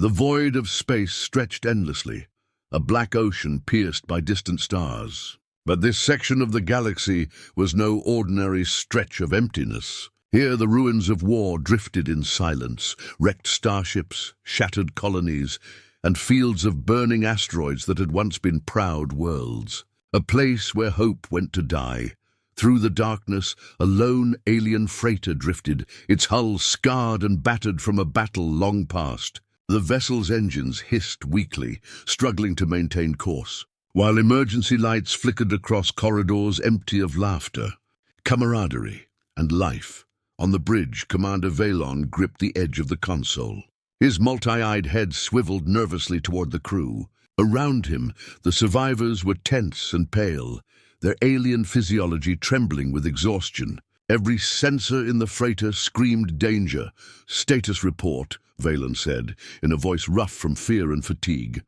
The void of space stretched endlessly, a black ocean pierced by distant stars. But this section of the galaxy was no ordinary stretch of emptiness. Here the ruins of war drifted in silence, wrecked starships, shattered colonies, and fields of burning asteroids that had once been proud worlds. A place where hope went to die. Through the darkness, a lone alien freighter drifted, its hull scarred and battered from a battle long past. The vessel's engines hissed weakly, struggling to maintain course, while emergency lights flickered across corridors empty of laughter, camaraderie, and life. On the bridge, Commander Veylon gripped the edge of the console. His multi-eyed head swiveled nervously toward the crew. Around him, the survivors were tense and pale, their alien physiology trembling with exhaustion. Every sensor in the freighter screamed danger. "Status report," Veylon said, in a voice rough from fear and fatigue.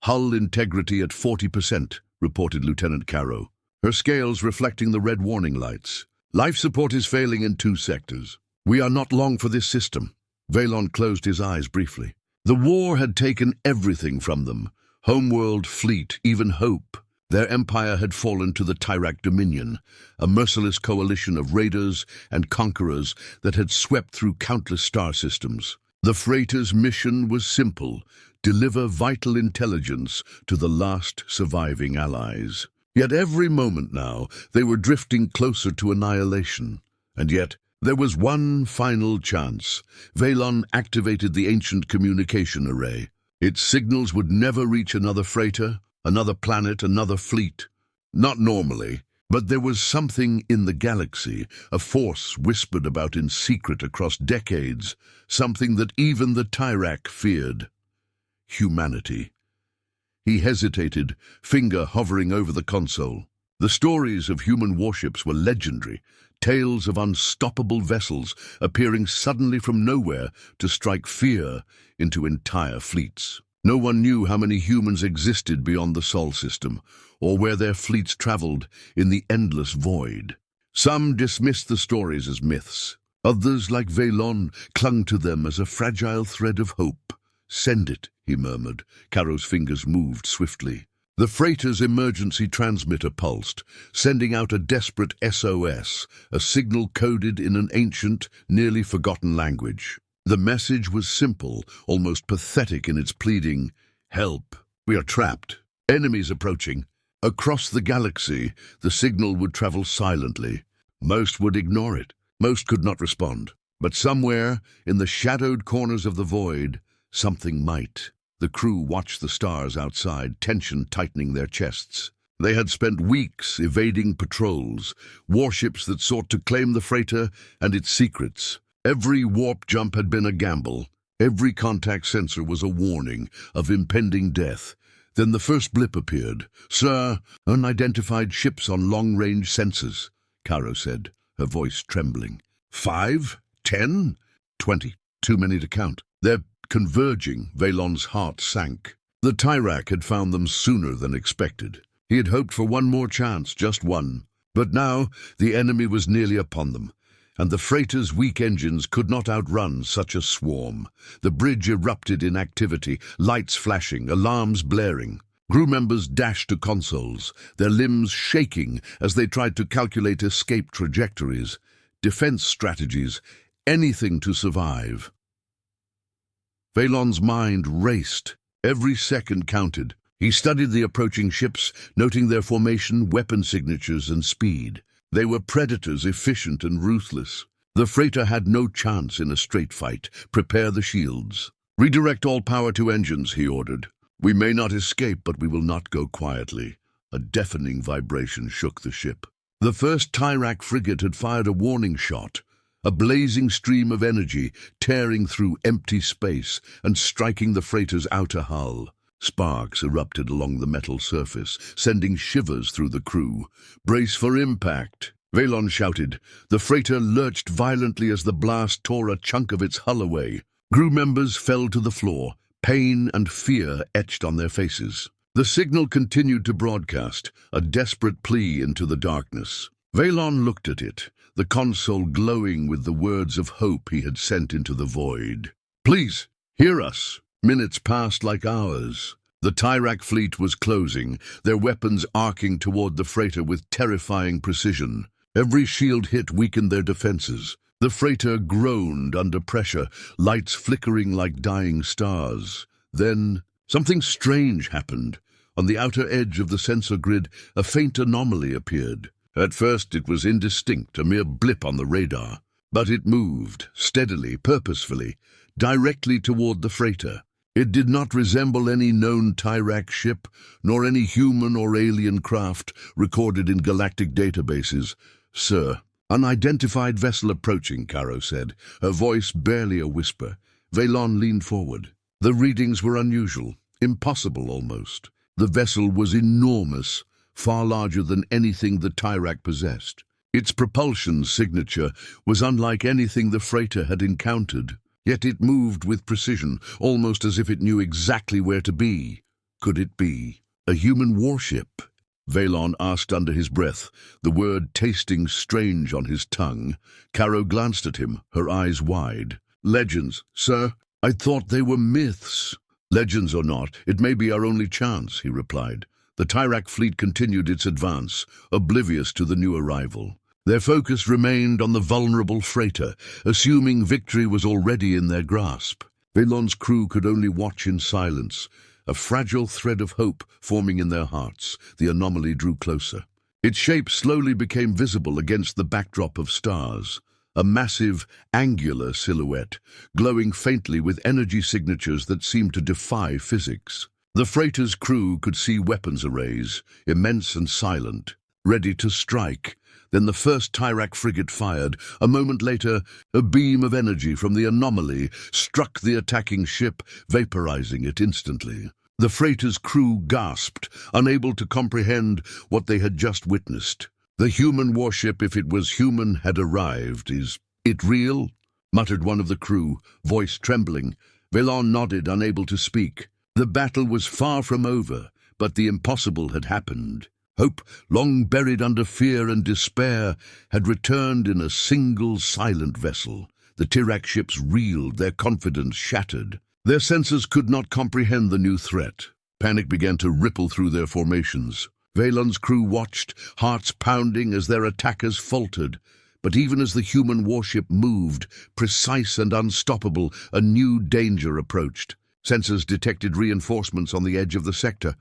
"Hull integrity at 40%, reported Lieutenant Caro, her scales reflecting the red warning lights. "Life support is failing in 2 sectors. We are not long for this system." Veylon closed his eyes briefly. The war had taken everything from them. Homeworld, fleet, even hope. Their empire had fallen to the Tyrak Dominion, a merciless coalition of raiders and conquerors that had swept through countless star systems. The freighter's mission was simple: deliver vital intelligence to the last surviving allies. Yet every moment now, they were drifting closer to annihilation. And yet, there was one final chance. Veylon activated the ancient communication array. Its signals would never reach another freighter, another planet, another fleet. Not normally, but there was something in the galaxy, a force whispered about in secret across decades, something that even the Tyrak feared. Humanity. He hesitated, finger hovering over the console. The stories of human warships were legendary, tales of unstoppable vessels appearing suddenly from nowhere to strike fear into entire fleets. No one knew how many humans existed beyond the Sol system, or where their fleets traveled in the endless void. Some dismissed the stories as myths. Others, like Veylon, clung to them as a fragile thread of hope. "Send it," he murmured. Caro's fingers moved swiftly. The freighter's emergency transmitter pulsed, sending out a desperate SOS, a signal coded in an ancient, nearly forgotten language. The message was simple, almost pathetic in its pleading. "Help! We are trapped. Enemies approaching." Across the galaxy, the signal would travel silently. Most would ignore it. Most could not respond. But somewhere, in the shadowed corners of the void, something might. The crew watched the stars outside, tension tightening their chests. They had spent weeks evading patrols, warships that sought to claim the freighter and its secrets. Every warp jump had been a gamble. Every contact sensor was a warning of impending death. Then the first blip appeared. "Sir, unidentified ships on long-range sensors," Caro said, her voice trembling. 5, 10, 20. Too many to count. They're converging. Veylon's heart sank. The Tyrak had found them sooner than expected. He had hoped for one more chance, just one. But now the enemy was nearly upon them, and the freighter's weak engines could not outrun such a swarm. The bridge erupted in activity, lights flashing, alarms blaring. Crew members dashed to consoles, their limbs shaking as they tried to calculate escape trajectories, defense strategies, anything to survive. Veylon's mind raced. Every second counted. He studied the approaching ships, noting their formation, weapon signatures, and speed. They were predators, efficient and ruthless. The freighter had no chance in a straight fight. "Prepare the shields. Redirect all power to engines," he ordered. "We may not escape, but we will not go quietly." A deafening vibration shook the ship. The first Tyrak frigate had fired a warning shot, a blazing stream of energy tearing through empty space and striking the freighter's outer hull. Sparks erupted along the metal surface, sending shivers through the crew. "Brace for impact," Veylon shouted. The freighter lurched violently as the blast tore a chunk of its hull away. Crew members fell to the floor, pain and fear etched on their faces. The signal continued to broadcast, a desperate plea into the darkness. Veylon looked at it, the console glowing with the words of hope he had sent into the void. "Please, hear us. Minutes passed like hours. The Tyrak fleet was closing, their weapons arcing toward the freighter with terrifying precision. Every shield hit weakened their defenses. The freighter groaned under pressure, lights flickering like dying stars. Then, something strange happened. On the outer edge of the sensor grid, a faint anomaly appeared. At first it was indistinct, a mere blip on the radar. But it moved, steadily, purposefully, directly toward the freighter. It did not resemble any known Tyrak ship, nor any human or alien craft recorded in galactic databases. "Sir, unidentified vessel approaching," Caro said, her voice barely a whisper. Veylon leaned forward. The readings were unusual, impossible almost. The vessel was enormous, far larger than anything the Tyrak possessed. Its propulsion signature was unlike anything the freighter had encountered. Yet it moved with precision, almost as if it knew exactly where to be. Could it be a human warship? Veylon asked under his breath, the word tasting strange on his tongue. Caro glanced at him, her eyes wide. "Legends, sir. I thought they were myths." "Legends or not, it may be our only chance," he replied. The Tyrak fleet continued its advance, oblivious to the new arrival. Their focus remained on the vulnerable freighter, assuming victory was already in their grasp. Veylon's crew could only watch in silence, a fragile thread of hope forming in their hearts. The anomaly drew closer. Its shape slowly became visible against the backdrop of stars, a massive, angular silhouette, glowing faintly with energy signatures that seemed to defy physics. The freighter's crew could see weapons arrays, immense and silent, ready to strike. Then the first Tyrak frigate fired. A moment later, a beam of energy from the anomaly struck the attacking ship, vaporizing it instantly. The freighter's crew gasped, unable to comprehend what they had just witnessed. "The human warship, if it was human, had arrived. Is it real?" muttered one of the crew, voice trembling. Veylon nodded, unable to speak. The battle was far from over, but the impossible had happened. Hope, long buried under fear and despair, had returned in a single silent vessel. The Tyrak ships reeled, their confidence shattered. Their senses could not comprehend the new threat. Panic began to ripple through their formations. Veylon's crew watched, hearts pounding as their attackers faltered. But even as the human warship moved, precise and unstoppable, a new danger approached. Sensors detected reinforcements on the edge of the sector,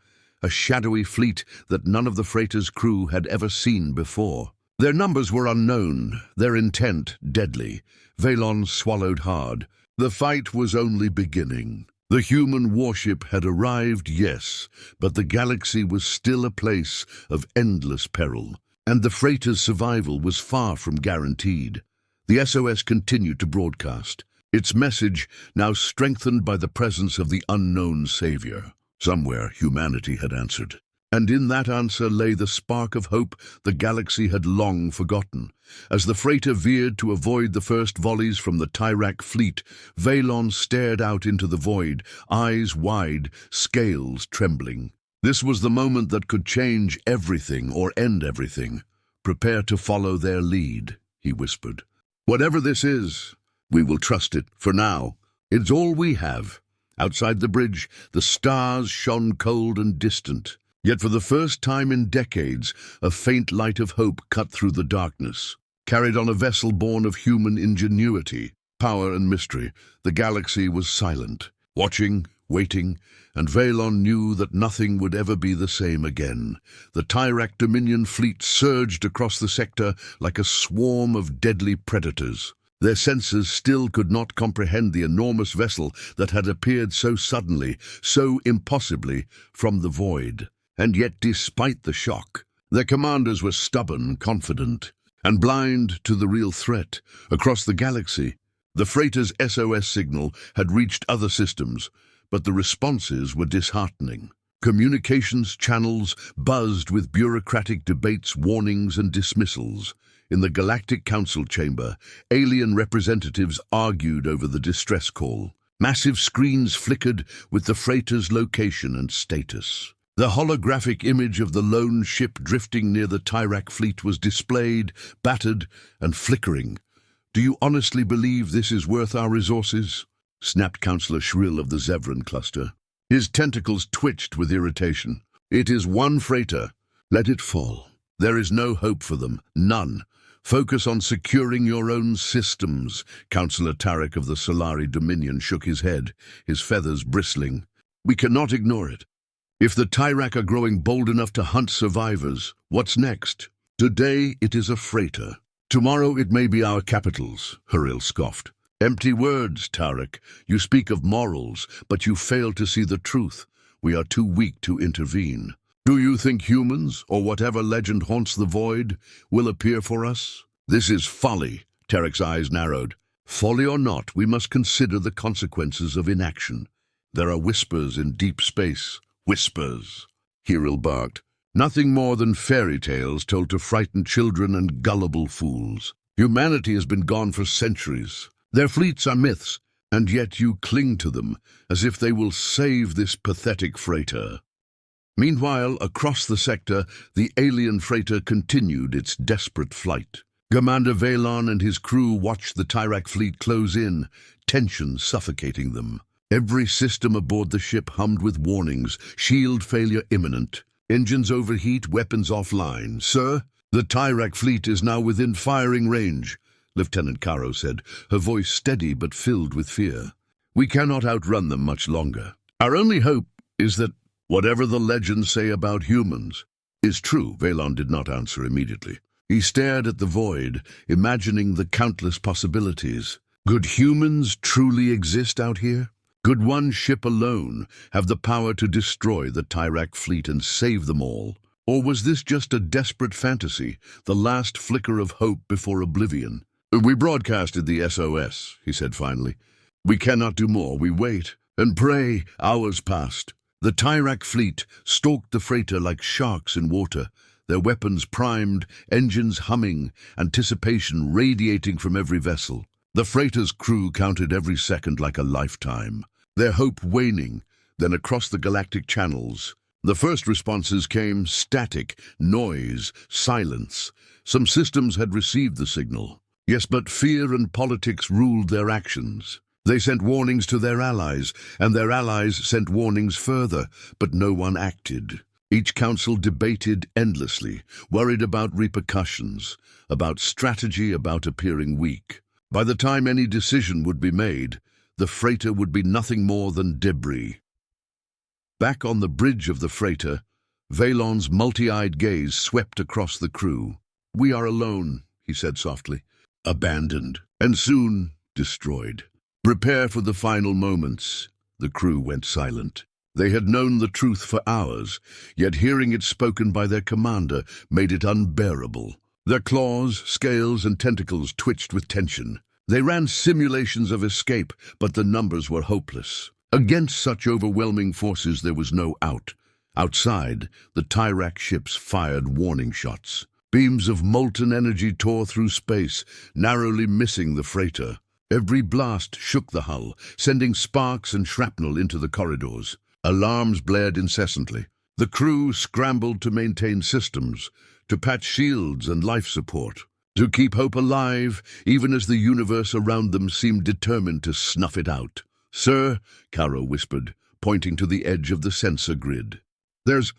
a shadowy fleet that none of the freighter's crew had ever seen before. Their numbers were unknown, their intent deadly. Veylon swallowed hard. The fight was only beginning. The human warship had arrived, yes, but the galaxy was still a place of endless peril, and the freighter's survival was far from guaranteed. The SOS continued to broadcast, its message now strengthened by the presence of the unknown savior. Somewhere humanity had answered, and in that answer lay the spark of hope the galaxy had long forgotten. As the freighter veered to avoid the first volleys from the Tyrak fleet, Veylon stared out into the void, eyes wide, scales trembling. This was the moment that could change everything or end everything. "Prepare to follow their lead," he whispered. "Whatever this is, we will trust it for now. It's all we have." Outside the bridge, the stars shone cold and distant. Yet for the first time in decades, a faint light of hope cut through the darkness. Carried on a vessel born of human ingenuity, power and mystery, the galaxy was silent, watching, waiting, and Veylon knew that nothing would ever be the same again. The Tyrak Dominion fleet surged across the sector like a swarm of deadly predators. Their senses still could not comprehend the enormous vessel that had appeared so suddenly, so impossibly, from the void. And yet, despite the shock, their commanders were stubborn, confident, and blind to the real threat. Across the galaxy, the freighter's SOS signal had reached other systems, but the responses were disheartening. Communications channels buzzed with bureaucratic debates, warnings, and dismissals. In the Galactic Council chamber, alien representatives argued over the distress call. Massive screens flickered with the freighter's location and status. The holographic image of the lone ship drifting near the Tyrak fleet was displayed, battered, and flickering. "Do you honestly believe this is worth our resources?" snapped Counselor Shrill of the Zevran cluster. His tentacles twitched with irritation. "It is one freighter. Let it fall. There is no hope for them. None. Focus on securing your own systems." Counselor Tyrak of the Solari Dominion shook his head, his feathers bristling. "We cannot ignore it. If the Tyrak are growing bold enough to hunt survivors, what's next? Today it is a freighter. Tomorrow it may be our capitals," Huril scoffed. "Empty words, Tyrak. You speak of morals, but you fail to see the truth. We are too weak to intervene. Do you think humans, or whatever legend haunts the void, will appear for us? This is folly." Tarek's eyes narrowed. "Folly or not, we must consider the consequences of inaction. There are whispers in deep space. Whispers." Huril barked. "Nothing more than fairy tales told to frighten children and gullible fools. Humanity has been gone for centuries. Their fleets are myths, and yet you cling to them as if they will save this pathetic freighter." Meanwhile, across the sector, the alien freighter continued its desperate flight. Commander Veylon and his crew watched the Tyrak fleet close in, tension suffocating them. Every system aboard the ship hummed with warnings: shield failure imminent, engines overheat, weapons offline. "Sir, the Tyrak fleet is now within firing range," Lieutenant Caro said, her voice steady but filled with fear. "We cannot outrun them much longer. Our only hope is that whatever the legends say about humans is true." Veylon did not answer immediately. He stared at the void, imagining the countless possibilities. Could humans truly exist out here? Could one ship alone have the power to destroy the Tyrak fleet and save them all? Or was this just a desperate fantasy, the last flicker of hope before oblivion? "We broadcasted the SOS," he said finally. "We cannot do more. We wait and pray." Hours passed. The Tyrak fleet stalked the freighter like sharks in water, their weapons primed, engines humming, anticipation radiating from every vessel. The freighter's crew counted every second like a lifetime, their hope waning. Then across the galactic channels, the first responses came: static, noise, silence. Some systems had received the signal. Yes, but fear and politics ruled their actions. They sent warnings to their allies, and their allies sent warnings further, but no one acted. Each council debated endlessly, worried about repercussions, about strategy, about appearing weak. By the time any decision would be made, the freighter would be nothing more than debris. Back on the bridge of the freighter, Veylon's multi-eyed gaze swept across the crew. "We are alone," he said softly. "Abandoned, and soon destroyed. Prepare for the final moments." The crew went silent. They had known the truth for hours, yet hearing it spoken by their commander made it unbearable. Their claws, scales, and tentacles twitched with tension. They ran simulations of escape, but the numbers were hopeless. Against such overwhelming forces there was no out. Outside, the Tyrak ships fired warning shots. Beams of molten energy tore through space, narrowly missing the freighter. Every blast shook the hull, sending sparks and shrapnel into the corridors. Alarms blared incessantly. The crew scrambled to maintain systems, to patch shields and life support, to keep hope alive, even as the universe around them seemed determined to snuff it out. "Sir," Caro whispered, pointing to the edge of the sensor grid. "There's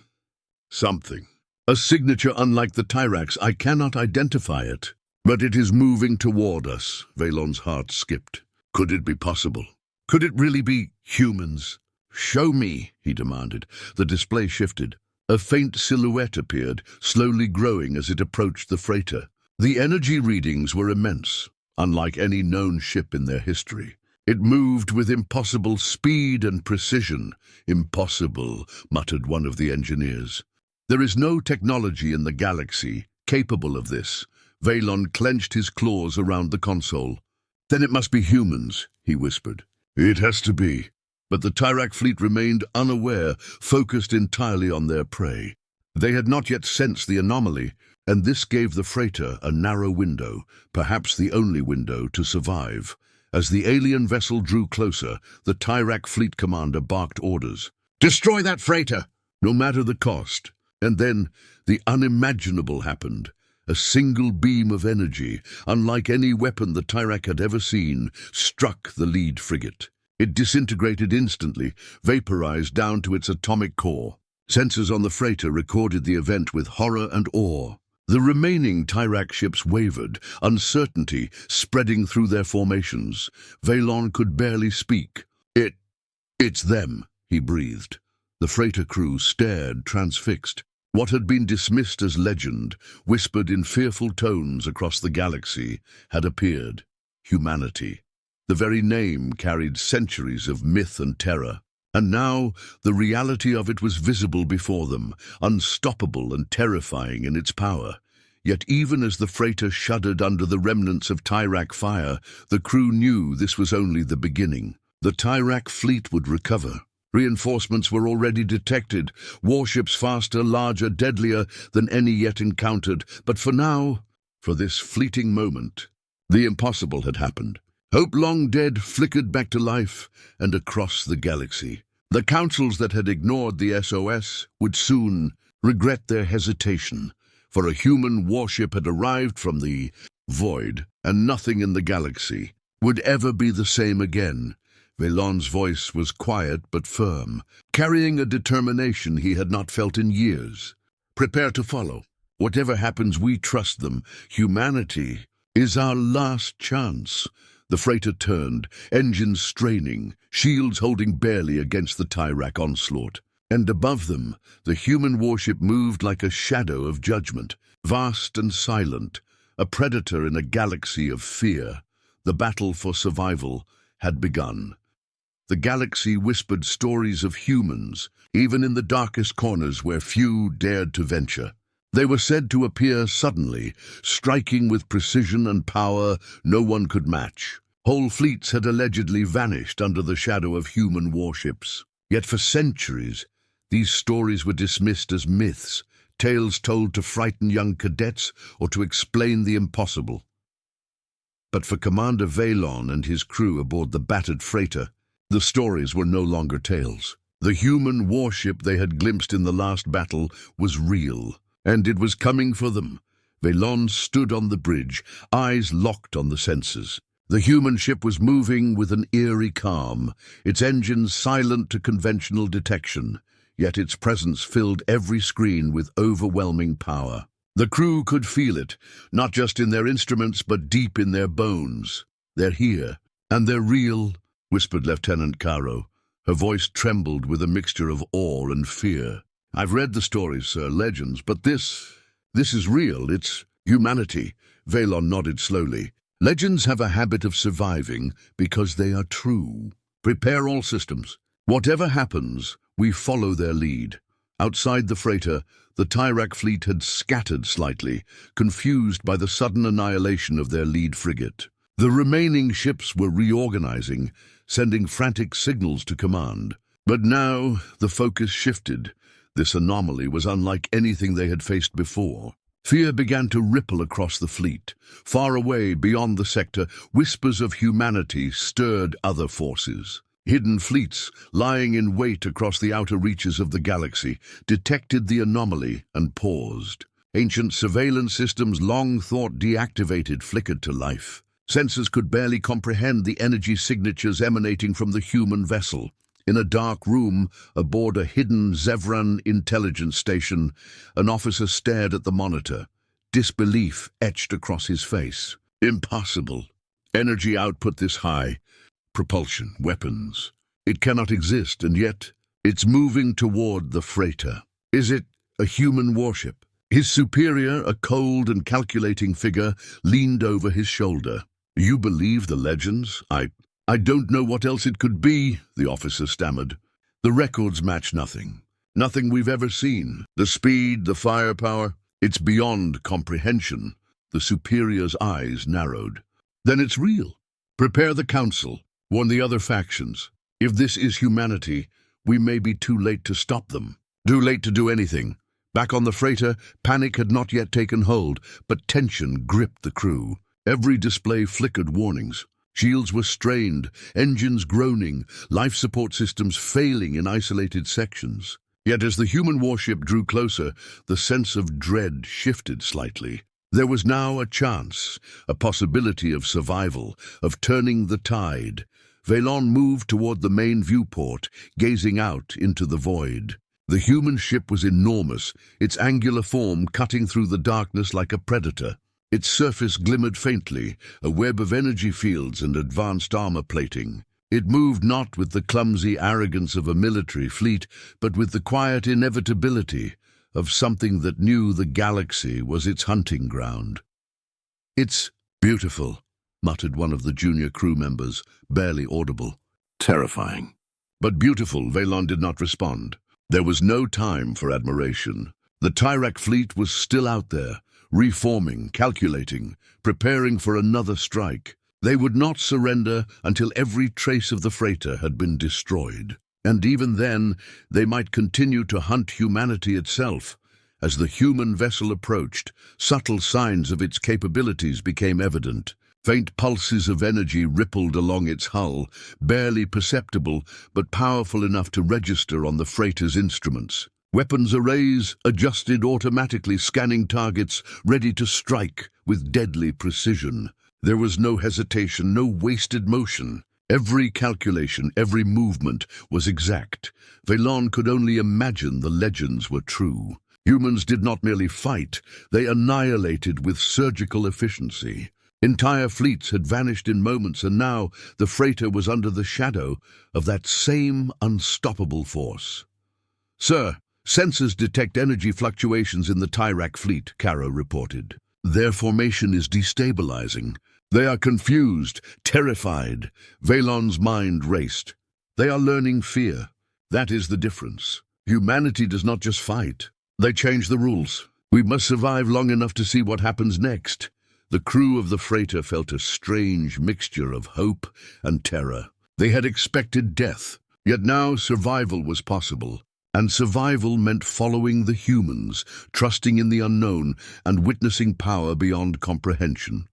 something. A signature unlike the Tyrak's. I cannot identify it. But it is moving toward us." Veylon's heart skipped. Could it be possible? Could it really be humans? "Show me," he demanded. The display shifted. A faint silhouette appeared, slowly growing as it approached the freighter. The energy readings were immense, unlike any known ship in their history. It moved with impossible speed and precision. "Impossible," muttered one of the engineers. "There is no technology in the galaxy capable of this." Veylon clenched his claws around the console. "Then it must be humans," he whispered. "It has to be." But the Tyrak fleet remained unaware, focused entirely on their prey. They had not yet sensed the anomaly, and this gave the freighter a narrow window, perhaps the only window, to survive. As the alien vessel drew closer, the Tyrak fleet commander barked orders. "Destroy that freighter!" No matter the cost. And then the unimaginable happened. A single beam of energy, unlike any weapon the Tyrak had ever seen, struck the lead frigate. It disintegrated instantly, vaporized down to its atomic core. Sensors on the freighter recorded the event with horror and awe. The remaining Tyrak ships wavered, uncertainty spreading through their formations. Veylon could barely speak. It's them, he breathed. The freighter crew stared, transfixed. What had been dismissed as legend, whispered in fearful tones across the galaxy, had appeared. Humanity. The very name carried centuries of myth and terror. And now, the reality of it was visible before them, unstoppable and terrifying in its power. Yet even as the freighter shuddered under the remnants of Tyrak fire, the crew knew this was only the beginning. The Tyrak fleet would recover. Reinforcements were already detected, warships faster, larger, deadlier than any yet encountered. But for now, for this fleeting moment, the impossible had happened. Hope long dead flickered back to life and across the galaxy. The councils that had ignored the SOS would soon regret their hesitation, for a human warship had arrived from the void, and nothing in the galaxy would ever be the same again. Veylon's voice was quiet but firm, carrying a determination he had not felt in years. Prepare to follow. Whatever happens, we trust them. Humanity is our last chance. The freighter turned, engines straining, shields holding barely against the Tyrak onslaught. And above them, the human warship moved like a shadow of judgment, vast and silent, a predator in a galaxy of fear. The battle for survival had begun. The galaxy whispered stories of humans, even in the darkest corners where few dared to venture. They were said to appear suddenly, striking with precision and power no one could match. Whole fleets had allegedly vanished under the shadow of human warships. Yet for centuries, these stories were dismissed as myths, tales told to frighten young cadets or to explain the impossible. But for Commander Veylon and his crew aboard the battered freighter, the stories were no longer tales. The human warship they had glimpsed in the last battle was real, and it was coming for them. Veylon stood on the bridge, eyes locked on the sensors. The human ship was moving with an eerie calm, its engines silent to conventional detection, yet its presence filled every screen with overwhelming power. The crew could feel it, not just in their instruments but deep in their bones. "They're here, and they're real," whispered Lieutenant Caro. Her voice trembled with a mixture of awe and fear. "I've read the stories, sir, legends, but this is real. It's humanity." Veylon nodded slowly. "Legends have a habit of surviving because they are true. Prepare all systems. Whatever happens, we follow their lead." Outside the freighter, the Tyrak fleet had scattered slightly, confused by the sudden annihilation of their lead frigate. The remaining ships were reorganizing, sending frantic signals to command. But now the focus shifted. This anomaly was unlike anything they had faced before. Fear began to ripple across the fleet. Far away, beyond the sector, whispers of humanity stirred other forces. Hidden fleets, lying in wait across the outer reaches of the galaxy, detected the anomaly and paused. Ancient surveillance systems, long thought deactivated, flickered to life. Sensors could barely comprehend the energy signatures emanating from the human vessel. In a dark room, aboard a hidden Zevran intelligence station, an officer stared at the monitor, disbelief etched across his face. Impossible. Energy output this high. Propulsion, weapons. It cannot exist, and yet it's moving toward the freighter. Is it a human warship? His superior, a cold and calculating figure, leaned over his shoulder. "You believe the legends? I don't know what else it could be," the officer stammered. "The records match nothing. Nothing we've ever seen. The speed, the firepower, it's beyond comprehension." The superior's eyes narrowed. "Then it's real. Prepare the council. Warn the other factions. If this is humanity, we may be too late to stop them. Too late to do anything." Back on the freighter, panic had not yet taken hold, but tension gripped the crew. Every display flickered warnings. Shields were strained, engines groaning, life support systems failing in isolated sections. Yet as the human warship drew closer, the sense of dread shifted slightly. There was now a chance, a possibility of survival, of turning the tide. Veylon moved toward the main viewport, gazing out into the void. The human ship was enormous, its angular form cutting through the darkness like a predator. Its surface glimmered faintly, a web of energy fields and advanced armor plating. It moved not with the clumsy arrogance of a military fleet, but with the quiet inevitability of something that knew the galaxy was its hunting ground. "It's beautiful," muttered one of the junior crew members, barely audible. "Terrifying." But beautiful, Veylon did not respond. There was no time for admiration. The Tyrak fleet was still out there, reforming, calculating, preparing for another strike. They would not surrender until every trace of the freighter had been destroyed. And even then, they might continue to hunt humanity itself. As the human vessel approached, subtle signs of its capabilities became evident. Faint pulses of energy rippled along its hull, barely perceptible but powerful enough to register on the freighter's instruments. Weapons arrays adjusted automatically, scanning targets, ready to strike with deadly precision. There was no hesitation, no wasted motion. Every calculation, every movement was exact. Veylon could only imagine the legends were true. Humans did not merely fight, they annihilated with surgical efficiency. Entire fleets had vanished in moments, and now the freighter was under the shadow of that same unstoppable force. "Sir, sensors detect energy fluctuations in the Tyrak fleet," Kara reported. "Their formation is destabilizing. They are confused, terrified." Veylon's mind raced. "They are learning fear. That is the difference. Humanity does not just fight. They change the rules. We must survive long enough to see what happens next." The crew of the freighter felt a strange mixture of hope and terror. They had expected death, yet now survival was possible. And survival meant following the humans, trusting in the unknown, and witnessing power beyond comprehension.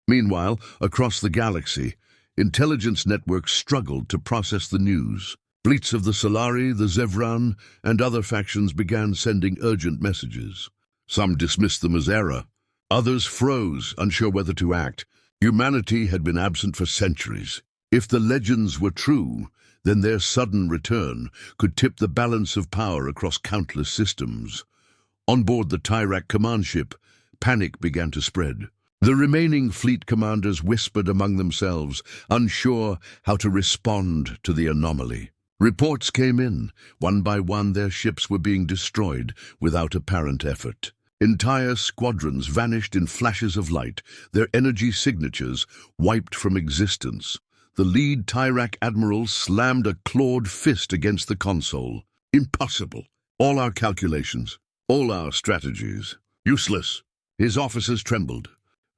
Meanwhile, across the galaxy, intelligence networks struggled to process the news. Fleets of the Solari, the Zevran, and other factions began sending urgent messages. Some dismissed them as error. Others froze, unsure whether to act. Humanity had been absent for centuries. If the legends were true, then their sudden return could tip the balance of power across countless systems. On board the Tyrak command ship, panic began to spread. The remaining fleet commanders whispered among themselves, unsure how to respond to the anomaly. Reports came in. One by one, their ships were being destroyed without apparent effort. Entire squadrons vanished in flashes of light, their energy signatures wiped from existence. The lead Tyrak admiral slammed a clawed fist against the console. "Impossible! All our calculations, all our strategies, useless." His officers trembled.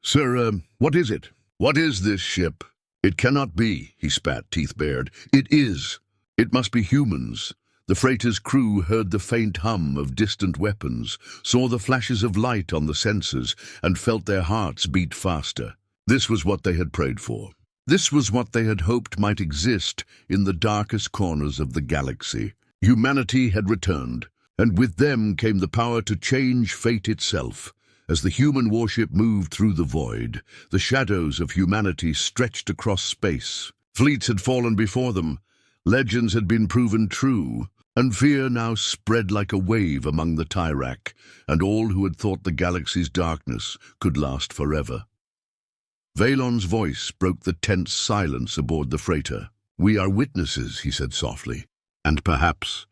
"Sir, what is it? What is this ship?" "It cannot be," he spat, teeth bared. "It is. It must be humans." The freighter's crew heard the faint hum of distant weapons, saw the flashes of light on the sensors, and felt their hearts beat faster. This was what they had prayed for. This was what they had hoped might exist in the darkest corners of the galaxy. Humanity had returned, and with them came the power to change fate itself. As the human warship moved through the void, the shadows of humanity stretched across space. Fleets had fallen before them. Legends had been proven true, and fear now spread like a wave among the Tyrak, and all who had thought the galaxy's darkness could last forever. Veylon's voice broke the tense silence aboard the freighter. "We are witnesses," he said softly, "and perhaps,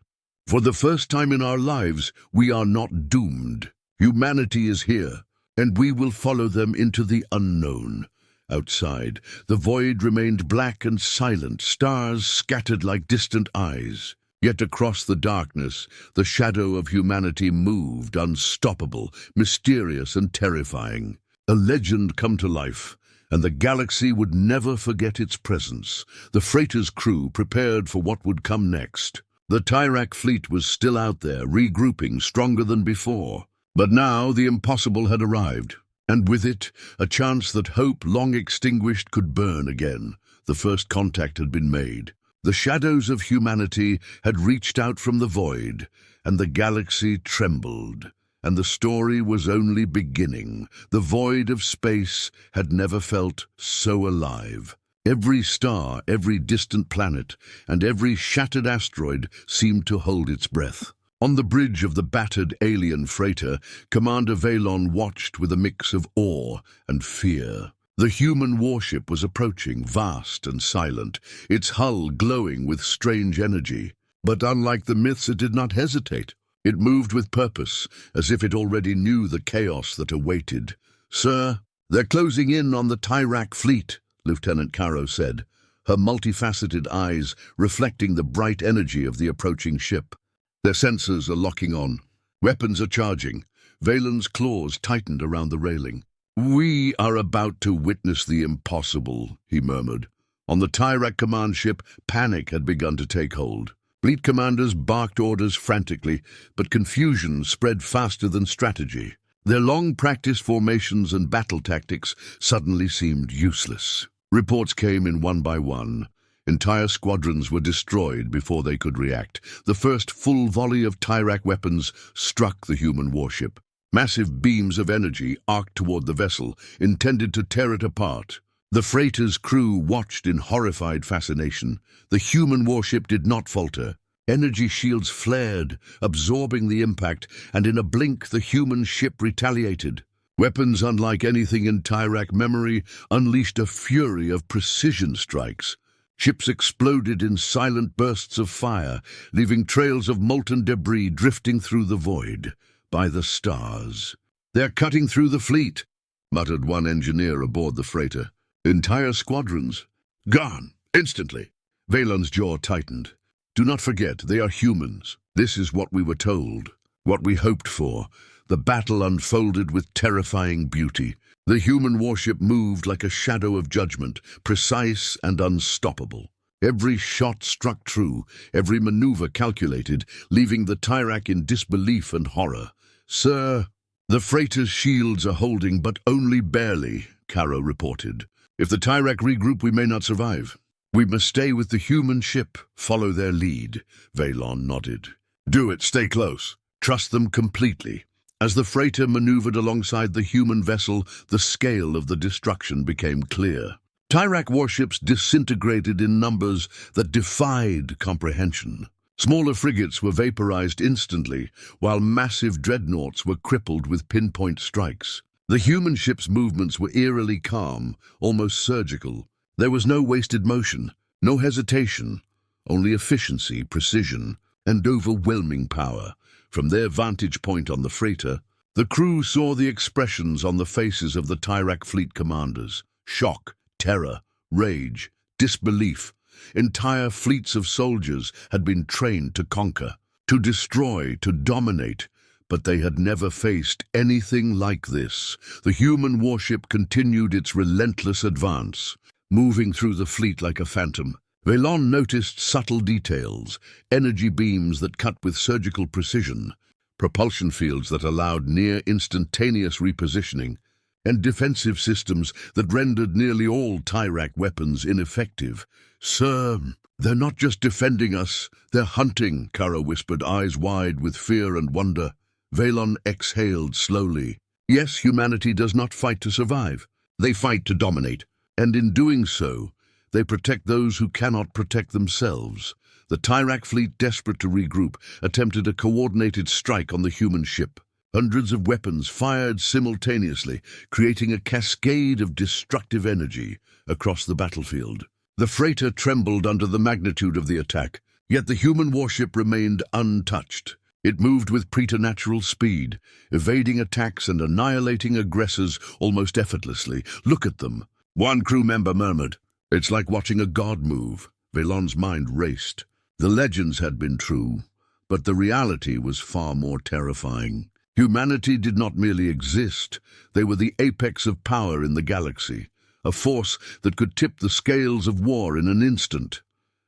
for the first time in our lives, we are not doomed. Humanity is here, and we will follow them into the unknown." Outside, the void remained black and silent, stars scattered like distant eyes. Yet across the darkness, the shadow of humanity moved, unstoppable, mysterious and terrifying. A legend come to life, and the galaxy would never forget its presence. The freighter's crew prepared for what would come next. The Tyrak fleet was still out there, regrouping, stronger than before. But now the impossible had arrived, and with it, a chance that hope long extinguished could burn again. The first contact had been made. The shadows of humanity had reached out from the void, and the galaxy trembled. And the story was only beginning. The void of space had never felt so alive. Every star, every distant planet, and every shattered asteroid seemed to hold its breath. On the bridge of the battered alien freighter, Commander Veylon watched with a mix of awe and fear. The human warship was approaching, vast and silent, its hull glowing with strange energy. But unlike the myths, it did not hesitate. It moved with purpose, as if it already knew the chaos that awaited. "Sir, they're closing in on the Tyrak fleet," Lieutenant Caro said, her multifaceted eyes reflecting the bright energy of the approaching ship. "Their sensors are locking on. Weapons are charging." Veylon's claws tightened around the railing. "We are about to witness the impossible," he murmured. On the Tyrak command ship, panic had begun to take hold. Fleet commanders barked orders frantically, but confusion spread faster than strategy. Their long-practiced formations and battle tactics suddenly seemed useless. Reports came in one by one. Entire squadrons were destroyed before they could react. The first full volley of Tyrak weapons struck the human warship. Massive beams of energy arced toward the vessel, intended to tear it apart. The freighter's crew watched in horrified fascination. The human warship did not falter. Energy shields flared, absorbing the impact, and in a blink the human ship retaliated. Weapons unlike anything in Tyrak memory unleashed a fury of precision strikes. Ships exploded in silent bursts of fire, leaving trails of molten debris drifting through the void. By the stars. "They're cutting through the fleet," muttered one engineer aboard the freighter. "Entire squadrons. Gone, instantly." Veylon's jaw tightened. "Do not forget, they are humans. This is what we were told, what we hoped for." The battle unfolded with terrifying beauty. The human warship moved like a shadow of judgment, precise and unstoppable. Every shot struck true, every maneuver calculated, leaving the Tyrak in disbelief and horror. "Sir, the freighter's shields are holding, but only barely," Caro reported. "If the Tyrak regroup, we may not survive. We must stay with the human ship, follow their lead." Veylon nodded. "Do it, stay close. Trust them completely." As the freighter maneuvered alongside the human vessel, the scale of the destruction became clear. Tyrak warships disintegrated in numbers that defied comprehension. Smaller frigates were vaporized instantly, while massive dreadnoughts were crippled with pinpoint strikes. The human ship's movements were eerily calm, almost surgical. There was no wasted motion, no hesitation, only efficiency, precision, and overwhelming power. From their vantage point on the freighter, the crew saw the expressions on the faces of the Tyrak fleet commanders: shock, terror, rage, disbelief. Entire fleets of soldiers had been trained to conquer, to destroy, to dominate, but they had never faced anything like this. The human warship continued its relentless advance, moving through the fleet like a phantom. Veylon noticed subtle details: energy beams that cut with surgical precision, propulsion fields that allowed near-instantaneous repositioning, and defensive systems that rendered nearly all Tyrak weapons ineffective. "Sir, they're not just defending us, they're hunting," Caro whispered, eyes wide with fear and wonder. Veylon exhaled slowly. "Yes, humanity does not fight to survive. They fight to dominate. And in doing so, they protect those who cannot protect themselves." The Tyrak fleet, desperate to regroup, attempted a coordinated strike on the human ship. Hundreds of weapons fired simultaneously, creating a cascade of destructive energy across the battlefield. The freighter trembled under the magnitude of the attack, yet the human warship remained untouched. It moved with preternatural speed, evading attacks and annihilating aggressors almost effortlessly. "Look at them," one crew member murmured. "It's like watching a god move." Veylon's mind raced. The legends had been true, but the reality was far more terrifying. Humanity did not merely exist, they were the apex of power in the galaxy, a force that could tip the scales of war in an instant.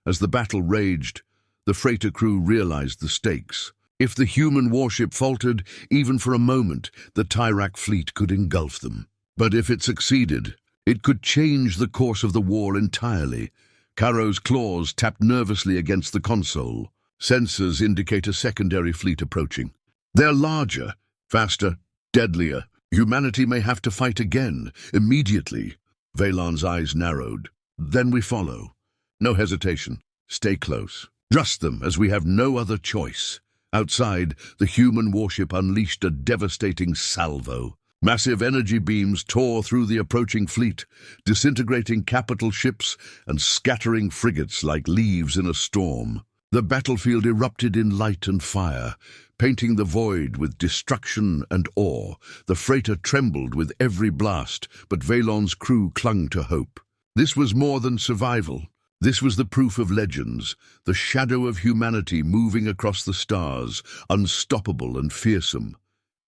As the battle raged, the freighter crew realized the stakes. If the human warship faltered, even for a moment, the Tyrak fleet could engulf them. But if it succeeded, it could change the course of the war entirely. Caro's claws tapped nervously against the console. Sensors indicate a secondary fleet approaching. "They're larger, faster, deadlier. Humanity may have to fight again, immediately." Veylon's eyes narrowed. Then we follow. No hesitation. Stay close. Trust them, as we have no other choice. Outside, the human warship unleashed a devastating salvo. Massive energy beams tore through the approaching fleet, disintegrating capital ships and scattering frigates like leaves in a storm. The battlefield erupted in light and fire, painting the void with destruction and awe. The freighter trembled with every blast, but Veylon's crew clung to hope. This was more than survival. This was the proof of legends, the shadow of humanity moving across the stars, unstoppable and fearsome.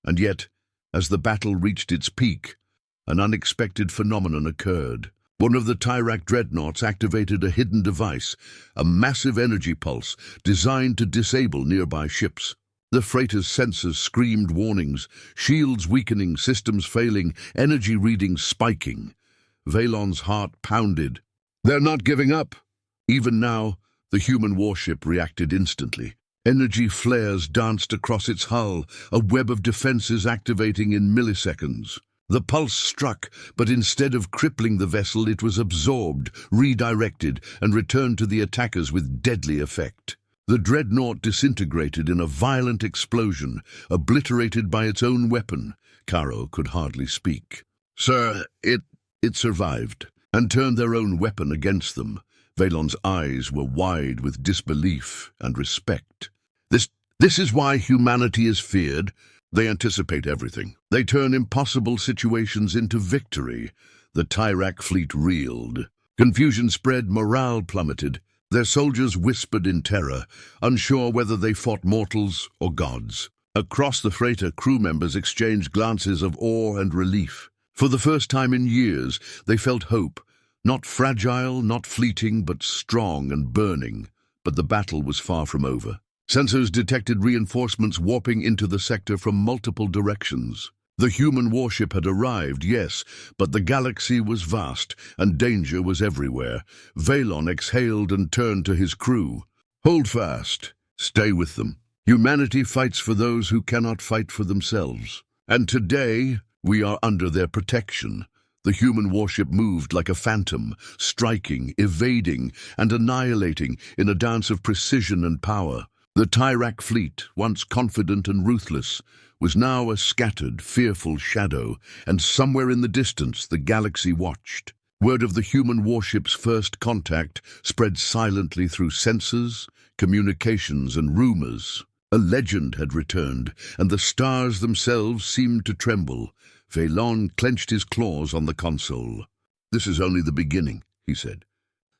And yet, as the battle reached its peak, an unexpected phenomenon occurred. One of the Tyrak dreadnoughts activated a hidden device, a massive energy pulse designed to disable nearby ships. The freighter's sensors screamed warnings, shields weakening, systems failing, energy readings spiking. Veylon's heart pounded. They're not giving up. Even now, the human warship reacted instantly. Energy flares danced across its hull, a web of defenses activating in milliseconds. The pulse struck, but instead of crippling the vessel, it was absorbed, redirected, and returned to the attackers with deadly effect. The dreadnought disintegrated in a violent explosion, obliterated by its own weapon. Caro could hardly speak. "Sir, it survived, and turned their own weapon against them." Veylon's eyes were wide with disbelief and respect. This is why humanity is feared. They anticipate everything. They turn impossible situations into victory. The Tyrak fleet reeled. Confusion spread, morale plummeted. Their soldiers whispered in terror, unsure whether they fought mortals or gods. Across the freighter, crew members exchanged glances of awe and relief. For the first time in years, they felt hope. Not fragile, not fleeting, but strong and burning. But the battle was far from over. Sensors detected reinforcements warping into the sector from multiple directions. The human warship had arrived, yes, but the galaxy was vast, and danger was everywhere. Veylon exhaled and turned to his crew. "Hold fast. Stay with them. Humanity fights for those who cannot fight for themselves. And today, we are under their protection." The human warship moved like a phantom, striking, evading, and annihilating in a dance of precision and power. The Tyrak fleet, once confident and ruthless, was now a scattered, fearful shadow, and somewhere in the distance the galaxy watched. Word of the human warship's first contact spread silently through sensors, communications, and rumors. A legend had returned, and the stars themselves seemed to tremble. Veylon clenched his claws on the console. "This is only the beginning," he said.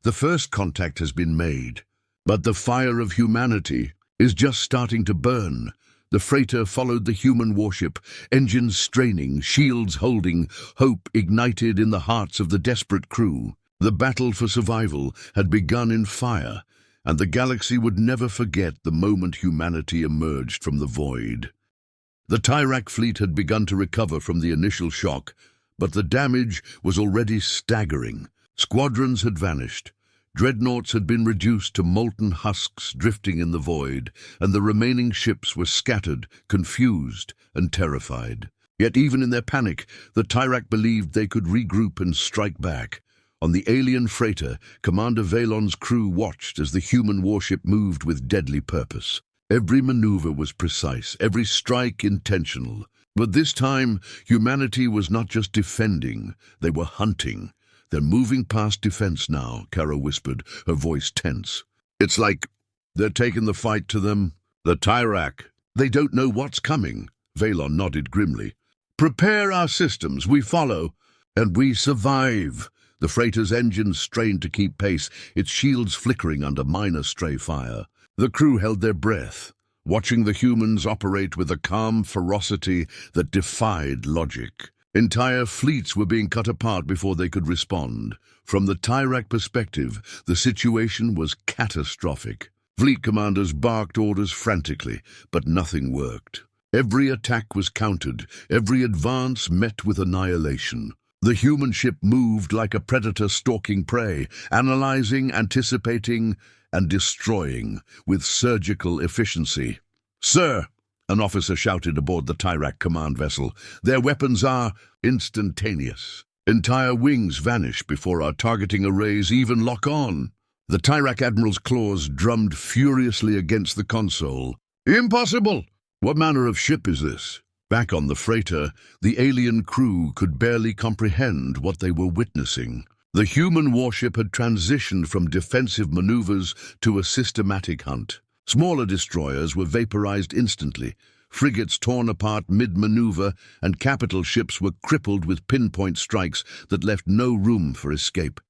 "The first contact has been made, but the fire of humanity is just starting to burn." The freighter followed the human warship, engines straining, shields holding, hope ignited in the hearts of the desperate crew. The battle for survival had begun in fire, and the galaxy would never forget the moment humanity emerged from the void. The Tyrak fleet had begun to recover from the initial shock, but the damage was already staggering. Squadrons had vanished. Dreadnoughts had been reduced to molten husks drifting in the void, and the remaining ships were scattered, confused, and terrified. Yet even in their panic, the Tyrak believed they could regroup and strike back. On the alien freighter, Commander Veylon's crew watched as the human warship moved with deadly purpose. Every maneuver was precise, every strike intentional. But this time, humanity was not just defending, they were hunting. "They're moving past defense now," Caro whispered, her voice tense. "It's like they're taking the fight to them." "The Tyrak. They don't know what's coming." Veylon nodded grimly. "Prepare our systems, we follow, and we survive." The freighter's engines strained to keep pace, its shields flickering under minor stray fire. The crew held their breath, watching the humans operate with a calm ferocity that defied logic. Entire fleets were being cut apart before they could respond. From the Tyrak perspective, the situation was catastrophic. Fleet commanders barked orders frantically, but nothing worked. Every attack was countered, every advance met with annihilation. The human ship moved like a predator stalking prey, analyzing, anticipating, and destroying with surgical efficiency. "Sir!" an officer shouted aboard the Tyrak command vessel. "Their weapons are instantaneous." Entire wings vanish before our targeting arrays even lock on. The Tyrak Admiral's claws drummed furiously against the console. Impossible! What manner of ship is this? Back on the freighter, the alien crew could barely comprehend what they were witnessing. The human warship had transitioned from defensive maneuvers to a systematic hunt. Smaller destroyers were vaporized instantly, frigates torn apart mid-maneuver, and capital ships were crippled with pinpoint strikes that left no room for escape.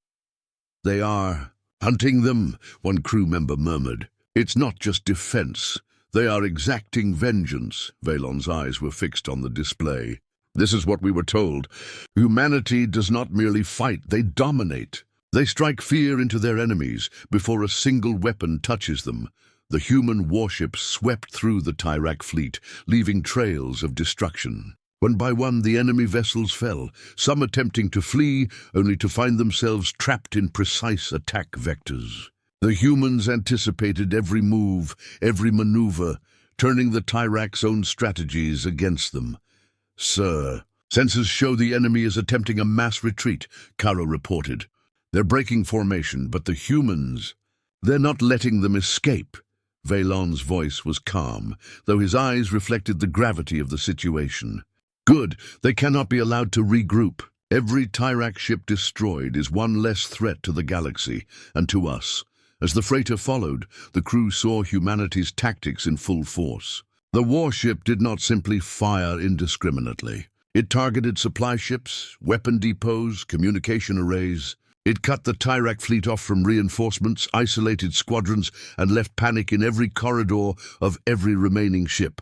"They are hunting them," one crew member murmured. "It's not just defense. They are exacting vengeance." Veylon's eyes were fixed on the display. "This is what we were told. Humanity does not merely fight, they dominate. They strike fear into their enemies before a single weapon touches them." The human warships swept through the Tyrak fleet, leaving trails of destruction. One by one, the enemy vessels fell, some attempting to flee, only to find themselves trapped in precise attack vectors. The humans anticipated every move, every maneuver, turning the Tyrak's own strategies against them. "Sir, sensors show the enemy is attempting a mass retreat," Caro reported. "They're breaking formation, but the humans, they're not letting them escape." Veylon's voice was calm, though his eyes reflected the gravity of the situation. "Good, they cannot be allowed to regroup. Every Tyrak ship destroyed is one less threat to the galaxy, and to us." As the freighter followed, the crew saw humanity's tactics in full force. The warship did not simply fire indiscriminately. It targeted supply ships, weapon depots, communication arrays. It cut the Tyrak fleet off from reinforcements, isolated squadrons, and left panic in every corridor of every remaining ship.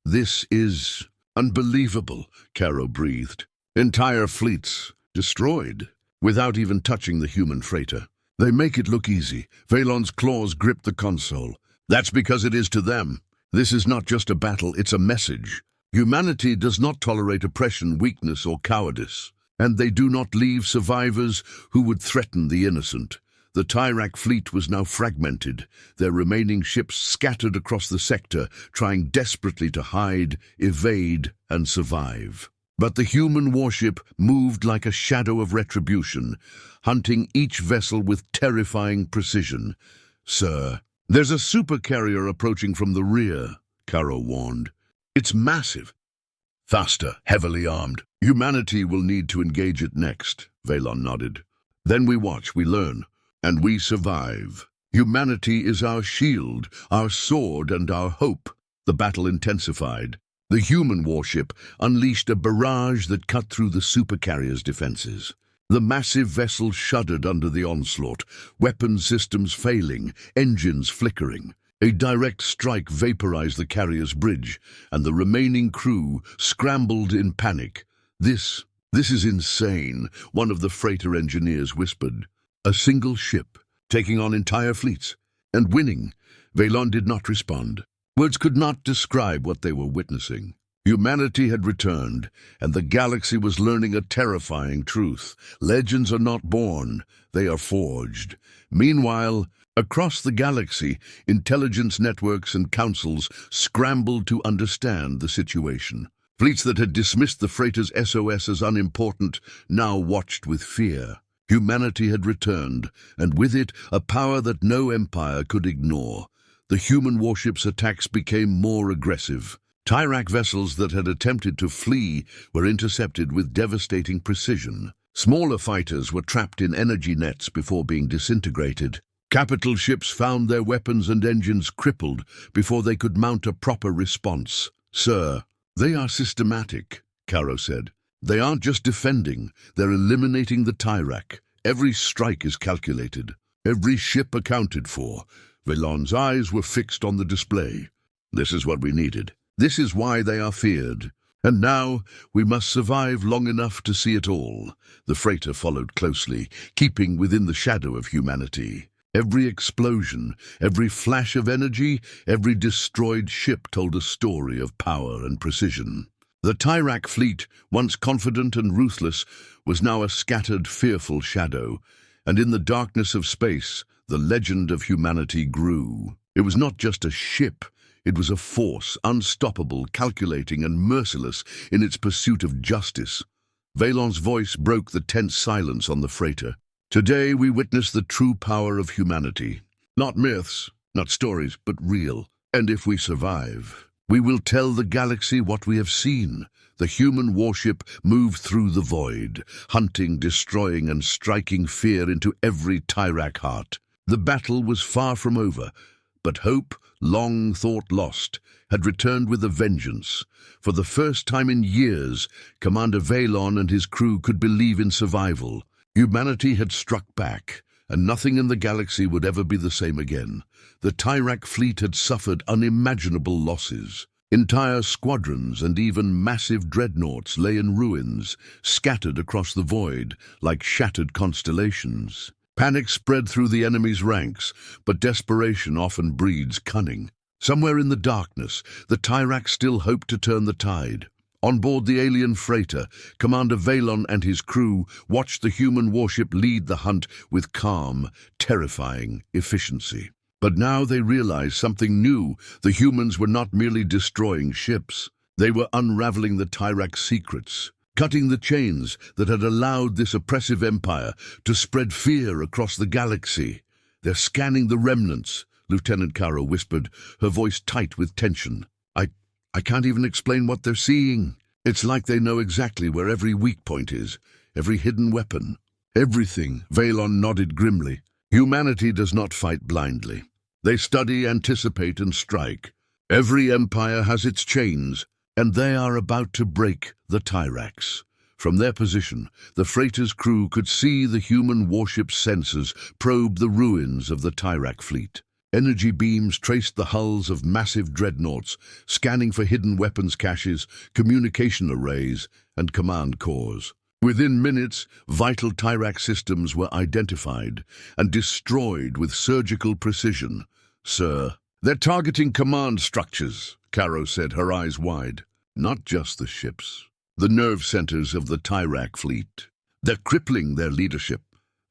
"This is unbelievable," Caro breathed. "Entire fleets destroyed, without even touching the human freighter. They make it look easy." Veylon's claws gripped the console. "That's because it is to them. This is not just a battle, it's a message. Humanity does not tolerate oppression, weakness, or cowardice. And they do not leave survivors who would threaten the innocent." The Tyrak fleet was now fragmented, their remaining ships scattered across the sector, trying desperately to hide, evade, and survive. But the human warship moved like a shadow of retribution, hunting each vessel with terrifying precision. "Sir, there's a supercarrier approaching from the rear," Caro warned. "It's massive. Faster, heavily armed. Humanity will need to engage it next," Veylon nodded. "Then we watch, we learn, and we survive. Humanity is our shield, our sword, and our hope." The battle intensified. The human warship unleashed a barrage that cut through the supercarrier's defenses. The massive vessel shuddered under the onslaught, weapon systems failing, engines flickering. A direct strike vaporized the carrier's bridge, and the remaining crew scrambled in panic. This is insane," one of the freighter engineers whispered. "A single ship, taking on entire fleets, and winning." Veylon did not respond. Words could not describe what they were witnessing. Humanity had returned, and the galaxy was learning a terrifying truth. Legends are not born, they are forged. Meanwhile, across the galaxy, intelligence networks and councils scrambled to understand the situation. Fleets that had dismissed the freighter's SOS as unimportant now watched with fear. Humanity had returned, and with it a power that no empire could ignore. The human warship's attacks became more aggressive. Tyrak vessels that had attempted to flee were intercepted with devastating precision. Smaller fighters were trapped in energy nets before being disintegrated. Capital ships found their weapons and engines crippled before they could mount a proper response. "Sir, they are systematic," Caro said. "They aren't just defending, they're eliminating the Tyrak. Every strike is calculated, every ship accounted for." Veylon's eyes were fixed on the display. "This is what we needed. This is why they are feared. And now we must survive long enough to see it all." The freighter followed closely, keeping within the shadow of humanity. Every explosion, every flash of energy, every destroyed ship told a story of power and precision. The Tyrak fleet, once confident and ruthless, was now a scattered, fearful shadow, and in the darkness of space, the legend of humanity grew. It was not just a ship, it was a force, unstoppable, calculating, and merciless in its pursuit of justice. Veylon's voice broke the tense silence on the freighter. Today we witness the true power of humanity. Not myths, not stories, but real. And if we survive, we will tell the galaxy what we have seen. The human warship moved through the void, hunting, destroying, and striking fear into every Tyrak heart. The battle was far from over, but hope, long thought lost, had returned with a vengeance. For the first time in years, Commander Veylon and his crew could believe in survival. Humanity had struck back, and nothing in the galaxy would ever be the same again. The Tyrak fleet had suffered unimaginable losses. Entire squadrons and even massive dreadnoughts lay in ruins, scattered across the void like shattered constellations. Panic spread through the enemy's ranks, but desperation often breeds cunning. Somewhere in the darkness, the Tyrak still hoped to turn the tide. On board the alien freighter, Commander Veylon and his crew watched the human warship lead the hunt with calm, terrifying efficiency. But now they realized something new. The humans were not merely destroying ships. They were unraveling the Tyrak's secrets, cutting the chains that had allowed this oppressive empire to spread fear across the galaxy. "They're scanning the remnants," Lieutenant Caro whispered, her voice tight with tension. I can't even explain what they're seeing. It's like they know exactly where every weak point is, every hidden weapon. Everything, Veylon nodded grimly. Humanity does not fight blindly. They study, anticipate, and strike. Every empire has its chains, and they are about to break the Tyraks. From their position, the freighter's crew could see the human warship's sensors probe the ruins of the Tyrak fleet. Energy beams traced the hulls of massive dreadnoughts, scanning for hidden weapons caches, communication arrays, and command cores. Within minutes, vital Tyrak systems were identified and destroyed with surgical precision. "Sir, they're targeting command structures," Caro said, her eyes wide. "Not just the ships, the nerve centers of the Tyrak fleet. They're crippling their leadership,"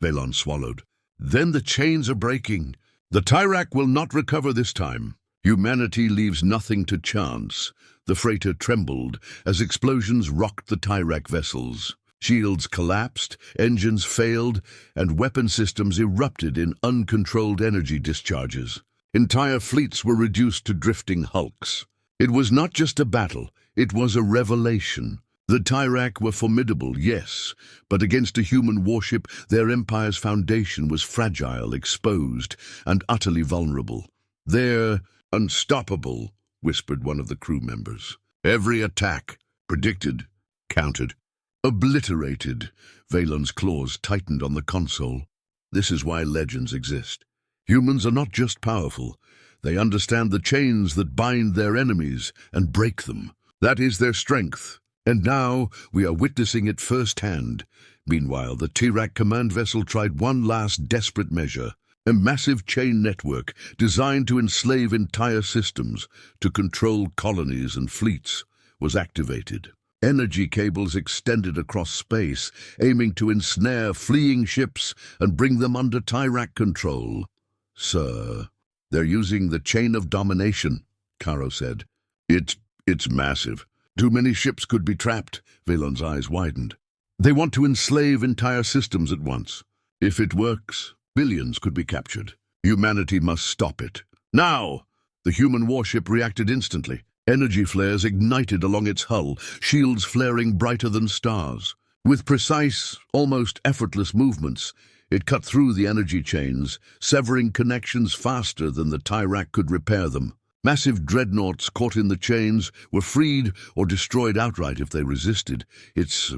Veylon swallowed. "Then the chains are breaking. The Tyrak will not recover this time. Humanity leaves nothing to chance." The freighter trembled as explosions rocked the Tyrak vessels. Shields collapsed, engines failed, and weapon systems erupted in uncontrolled energy discharges. Entire fleets were reduced to drifting hulks. It was not just a battle, it was a revelation. The Tyrak were formidable, yes, but against a human warship, their empire's foundation was fragile, exposed, and utterly vulnerable. "They're unstoppable," whispered one of the crew members. "Every attack, predicted, countered, obliterated." Veylon's claws tightened on the console. "This is why legends exist. Humans are not just powerful. They understand the chains that bind their enemies and break them. That is their strength. And now we are witnessing it firsthand. Meanwhile, the Tyrak command vessel tried one last desperate measure. A massive chain network designed to enslave entire systems, to control colonies and fleets, was activated. Energy cables extended across space, aiming to ensnare fleeing ships and bring them under Tyrak control. "Sir, they're using the chain of domination," Caro said. It's massive. Too many ships could be trapped." Veylon's eyes widened. "They want to enslave entire systems at once. If it works, billions could be captured. Humanity must stop it. Now!" The human warship reacted instantly. Energy flares ignited along its hull, shields flaring brighter than stars. With precise, almost effortless movements, it cut through the energy chains, severing connections faster than the Tyrak could repair them. Massive dreadnoughts caught in the chains were freed or destroyed outright if they resisted. "It's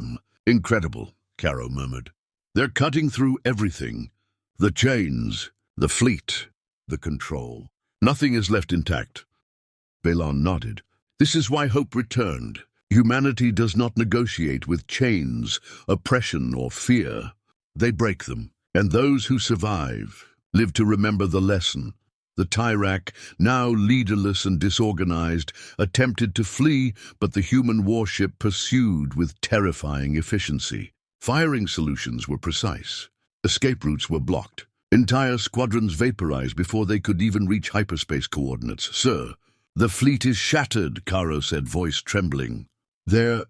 incredible," Caro murmured. "They're cutting through everything. The chains, the fleet, the control. Nothing is left intact." Veylon nodded. "This is why hope returned. Humanity does not negotiate with chains, oppression, or fear. They break them, and those who survive live to remember the lesson. The Tyrak, now leaderless and disorganized, attempted to flee, but the human warship pursued with terrifying efficiency. Firing solutions were precise. Escape routes were blocked. Entire squadrons vaporized before they could even reach hyperspace coordinates. "Sir, the fleet is shattered," Caro said, voice trembling. They're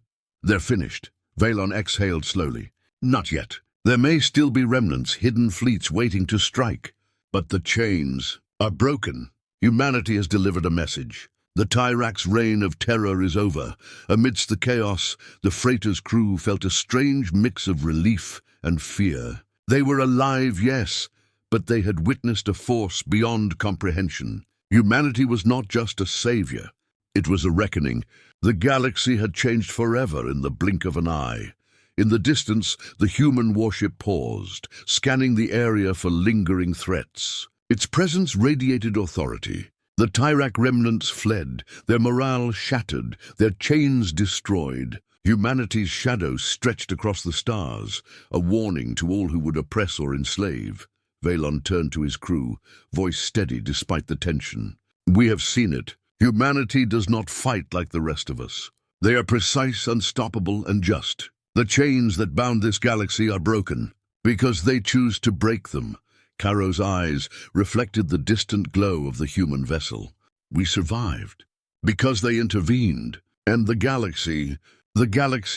finished." Veylon exhaled slowly. Not yet. There may still be remnants, hidden fleets waiting to strike. But the chains are broken. Humanity has delivered a message. The Tyrak's reign of terror is over. Amidst the chaos, the freighter's crew felt a strange mix of relief and fear. They were alive, yes, but they had witnessed a force beyond comprehension. Humanity was not just a savior. It was a reckoning. The galaxy had changed forever in the blink of an eye. In the distance, the human warship paused, scanning the area for lingering threats. Its presence radiated authority. The Tyrak remnants fled, their morale shattered, their chains destroyed. Humanity's shadow stretched across the stars, a warning to all who would oppress or enslave. Veylon turned to his crew, voice steady despite the tension. We have seen it. Humanity does not fight like the rest of us. They are precise, unstoppable, and just. The chains that bound this galaxy are broken, because they choose to break them. Caro's eyes reflected the distant glow of the human vessel. We survived, because they intervened, and the galaxy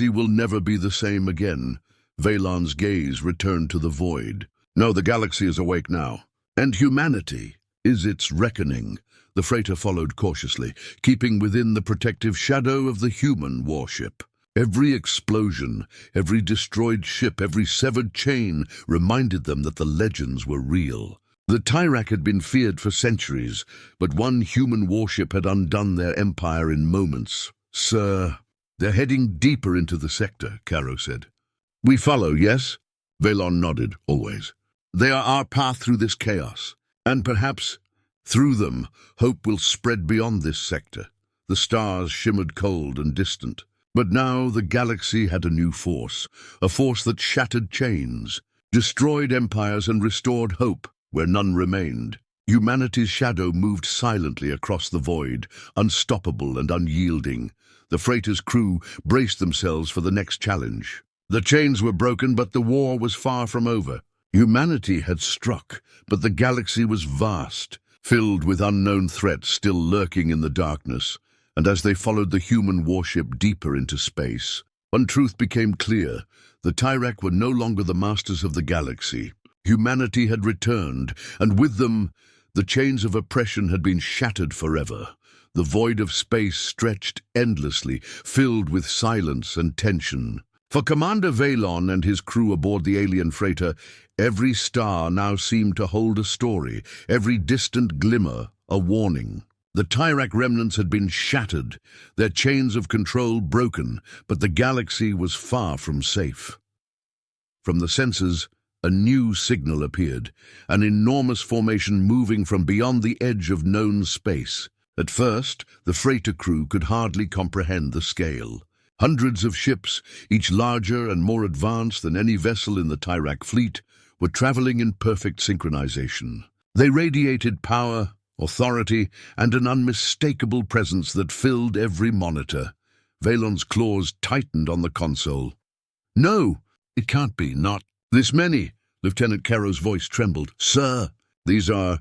will never be the same again. Veylon's gaze returned to the void. No, the galaxy is awake now, and humanity is its reckoning. The freighter followed cautiously, keeping within the protective shadow of the human warship. Every explosion, every destroyed ship, every severed chain reminded them that the legends were real. The Tyrak had been feared for centuries, but one human warship had undone their empire in moments. Sir, they're heading deeper into the sector, Caro said. We follow, yes? Veylon nodded, always. They are our path through this chaos, and perhaps through them, hope will spread beyond this sector. The stars shimmered cold and distant. But now the galaxy had a new force, a force that shattered chains, destroyed empires and restored hope where none remained. Humanity's shadow moved silently across the void, unstoppable and unyielding. The freighter's crew braced themselves for the next challenge. The chains were broken, but the war was far from over. Humanity had struck, but the galaxy was vast, filled with unknown threats still lurking in the darkness. And as they followed the human warship deeper into space, one truth became clear. The Tyrak were no longer the masters of the galaxy. Humanity had returned, and with them, the chains of oppression had been shattered forever. The void of space stretched endlessly, filled with silence and tension. For Commander Veylon and his crew aboard the alien freighter, every star now seemed to hold a story, every distant glimmer a warning. The Tyrak remnants had been shattered, their chains of control broken, but the galaxy was far from safe. From the sensors, a new signal appeared, an enormous formation moving from beyond the edge of known space. At first, the freighter crew could hardly comprehend the scale. Hundreds of ships, each larger and more advanced than any vessel in the Tyrak fleet, were traveling in perfect synchronization. They radiated power, authority, and an unmistakable presence that filled every monitor. Veylon's claws tightened on the console. No, it can't be, not this many. Lieutenant Caro's voice trembled. Sir, these are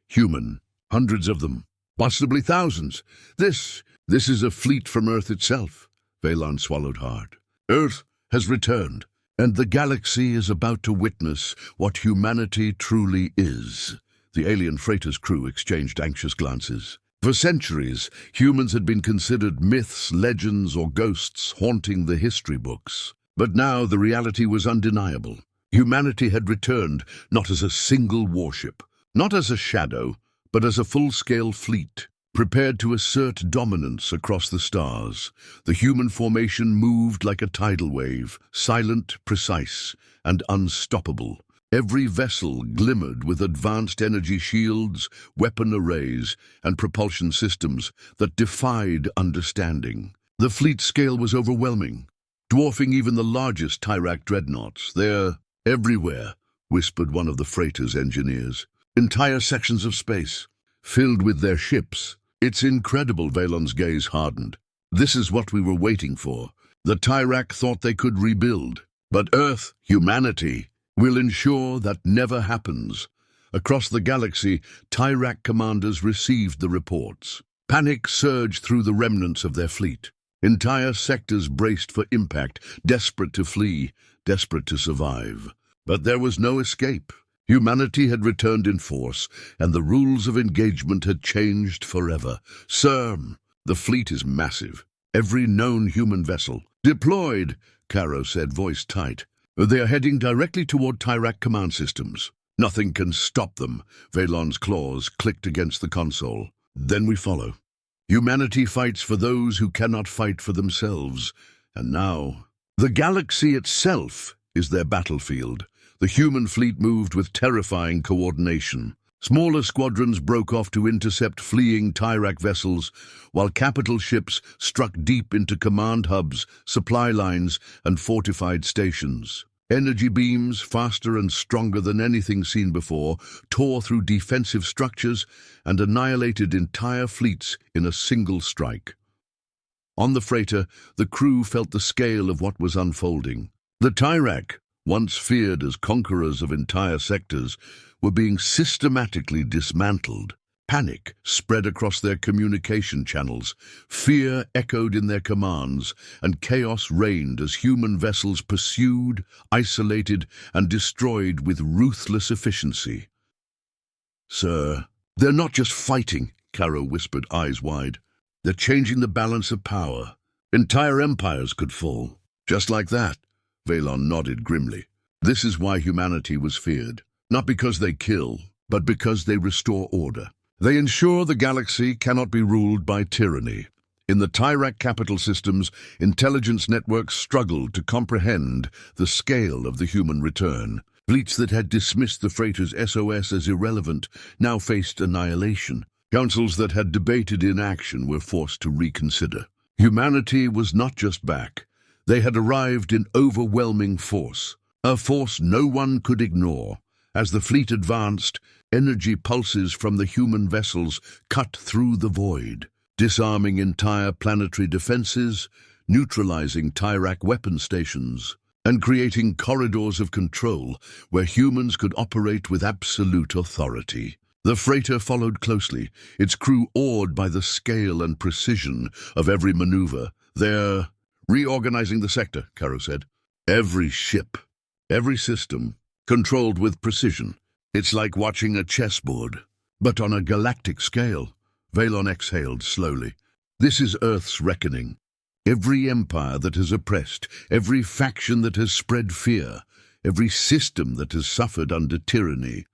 human, hundreds of them, possibly thousands. This is a fleet from Earth itself. Veylon swallowed hard. Earth has returned, and the galaxy is about to witness what humanity truly is. The alien freighter's crew exchanged anxious glances. For centuries, humans had been considered myths, legends, or ghosts haunting the history books. But now the reality was undeniable. Humanity had returned, not as a single warship, not as a shadow, but as a full-scale fleet, prepared to assert dominance across the stars. The human formation moved like a tidal wave, silent, precise, and unstoppable. Every vessel glimmered with advanced energy shields, weapon arrays, and propulsion systems that defied understanding. The fleet scale was overwhelming, dwarfing even the largest Tyrak dreadnoughts. They're everywhere, whispered one of the freighter's engineers. Entire sections of space, filled with their ships. It's incredible, Veylon's gaze hardened. This is what we were waiting for. The Tyrak thought they could rebuild, but Earth, humanity, will ensure that never happens. Across the galaxy, Tyrak commanders received the reports. Panic surged through the remnants of their fleet. Entire sectors braced for impact, desperate to flee, desperate to survive. But there was no escape. Humanity had returned in force, and the rules of engagement had changed forever. Sir, the fleet is massive. Every known human vessel. Deployed, Caro said, voice tight. They are heading directly toward Tyrak command systems. Nothing can stop them. Veylon's claws clicked against the console. Then we follow. Humanity fights for those who cannot fight for themselves. And now, the galaxy itself is their battlefield. The human fleet moved with terrifying coordination. Smaller squadrons broke off to intercept fleeing Tyrak vessels, while capital ships struck deep into command hubs, supply lines, and fortified stations. Energy beams, faster and stronger than anything seen before, tore through defensive structures and annihilated entire fleets in a single strike. On the freighter, the crew felt the scale of what was unfolding. The Tyrak, once feared as conquerors of entire sectors, were being systematically dismantled. Panic spread across their communication channels, fear echoed in their commands, and chaos reigned as human vessels pursued, isolated, and destroyed with ruthless efficiency. Sir, they're not just fighting, Caro whispered, eyes wide. They're changing the balance of power. Entire empires could fall. Just like that, Veylon nodded grimly. This is why humanity was feared. Not because they kill, but because they restore order. They ensure the galaxy cannot be ruled by tyranny. In the Tyrak capital systems, intelligence networks struggled to comprehend the scale of the human return. Fleets that had dismissed the freighter's SOS as irrelevant now faced annihilation. Councils that had debated inaction were forced to reconsider. Humanity was not just back. They had arrived in overwhelming force, a force no one could ignore. As the fleet advanced, energy pulses from the human vessels cut through the void, disarming entire planetary defenses, neutralizing Tyrak weapon stations, and creating corridors of control where humans could operate with absolute authority. The freighter followed closely, its crew awed by the scale and precision of every maneuver. They're reorganizing the sector, Caro said. Every ship, every system, controlled with precision. It's like watching a chessboard, but on a galactic scale. Veylon exhaled slowly. This is Earth's reckoning. Every empire that has oppressed, every faction that has spread fear, every system that has suffered under tyranny.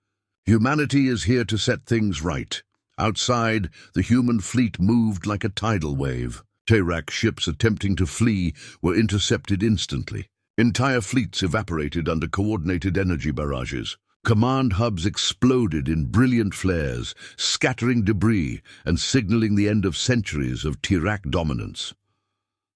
Humanity is here to set things right. Outside, the human fleet moved like a tidal wave. Tyrak ships attempting to flee were intercepted instantly. Entire fleets evaporated under coordinated energy barrages. Command hubs exploded in brilliant flares, scattering debris and signaling the end of centuries of Tyrak dominance.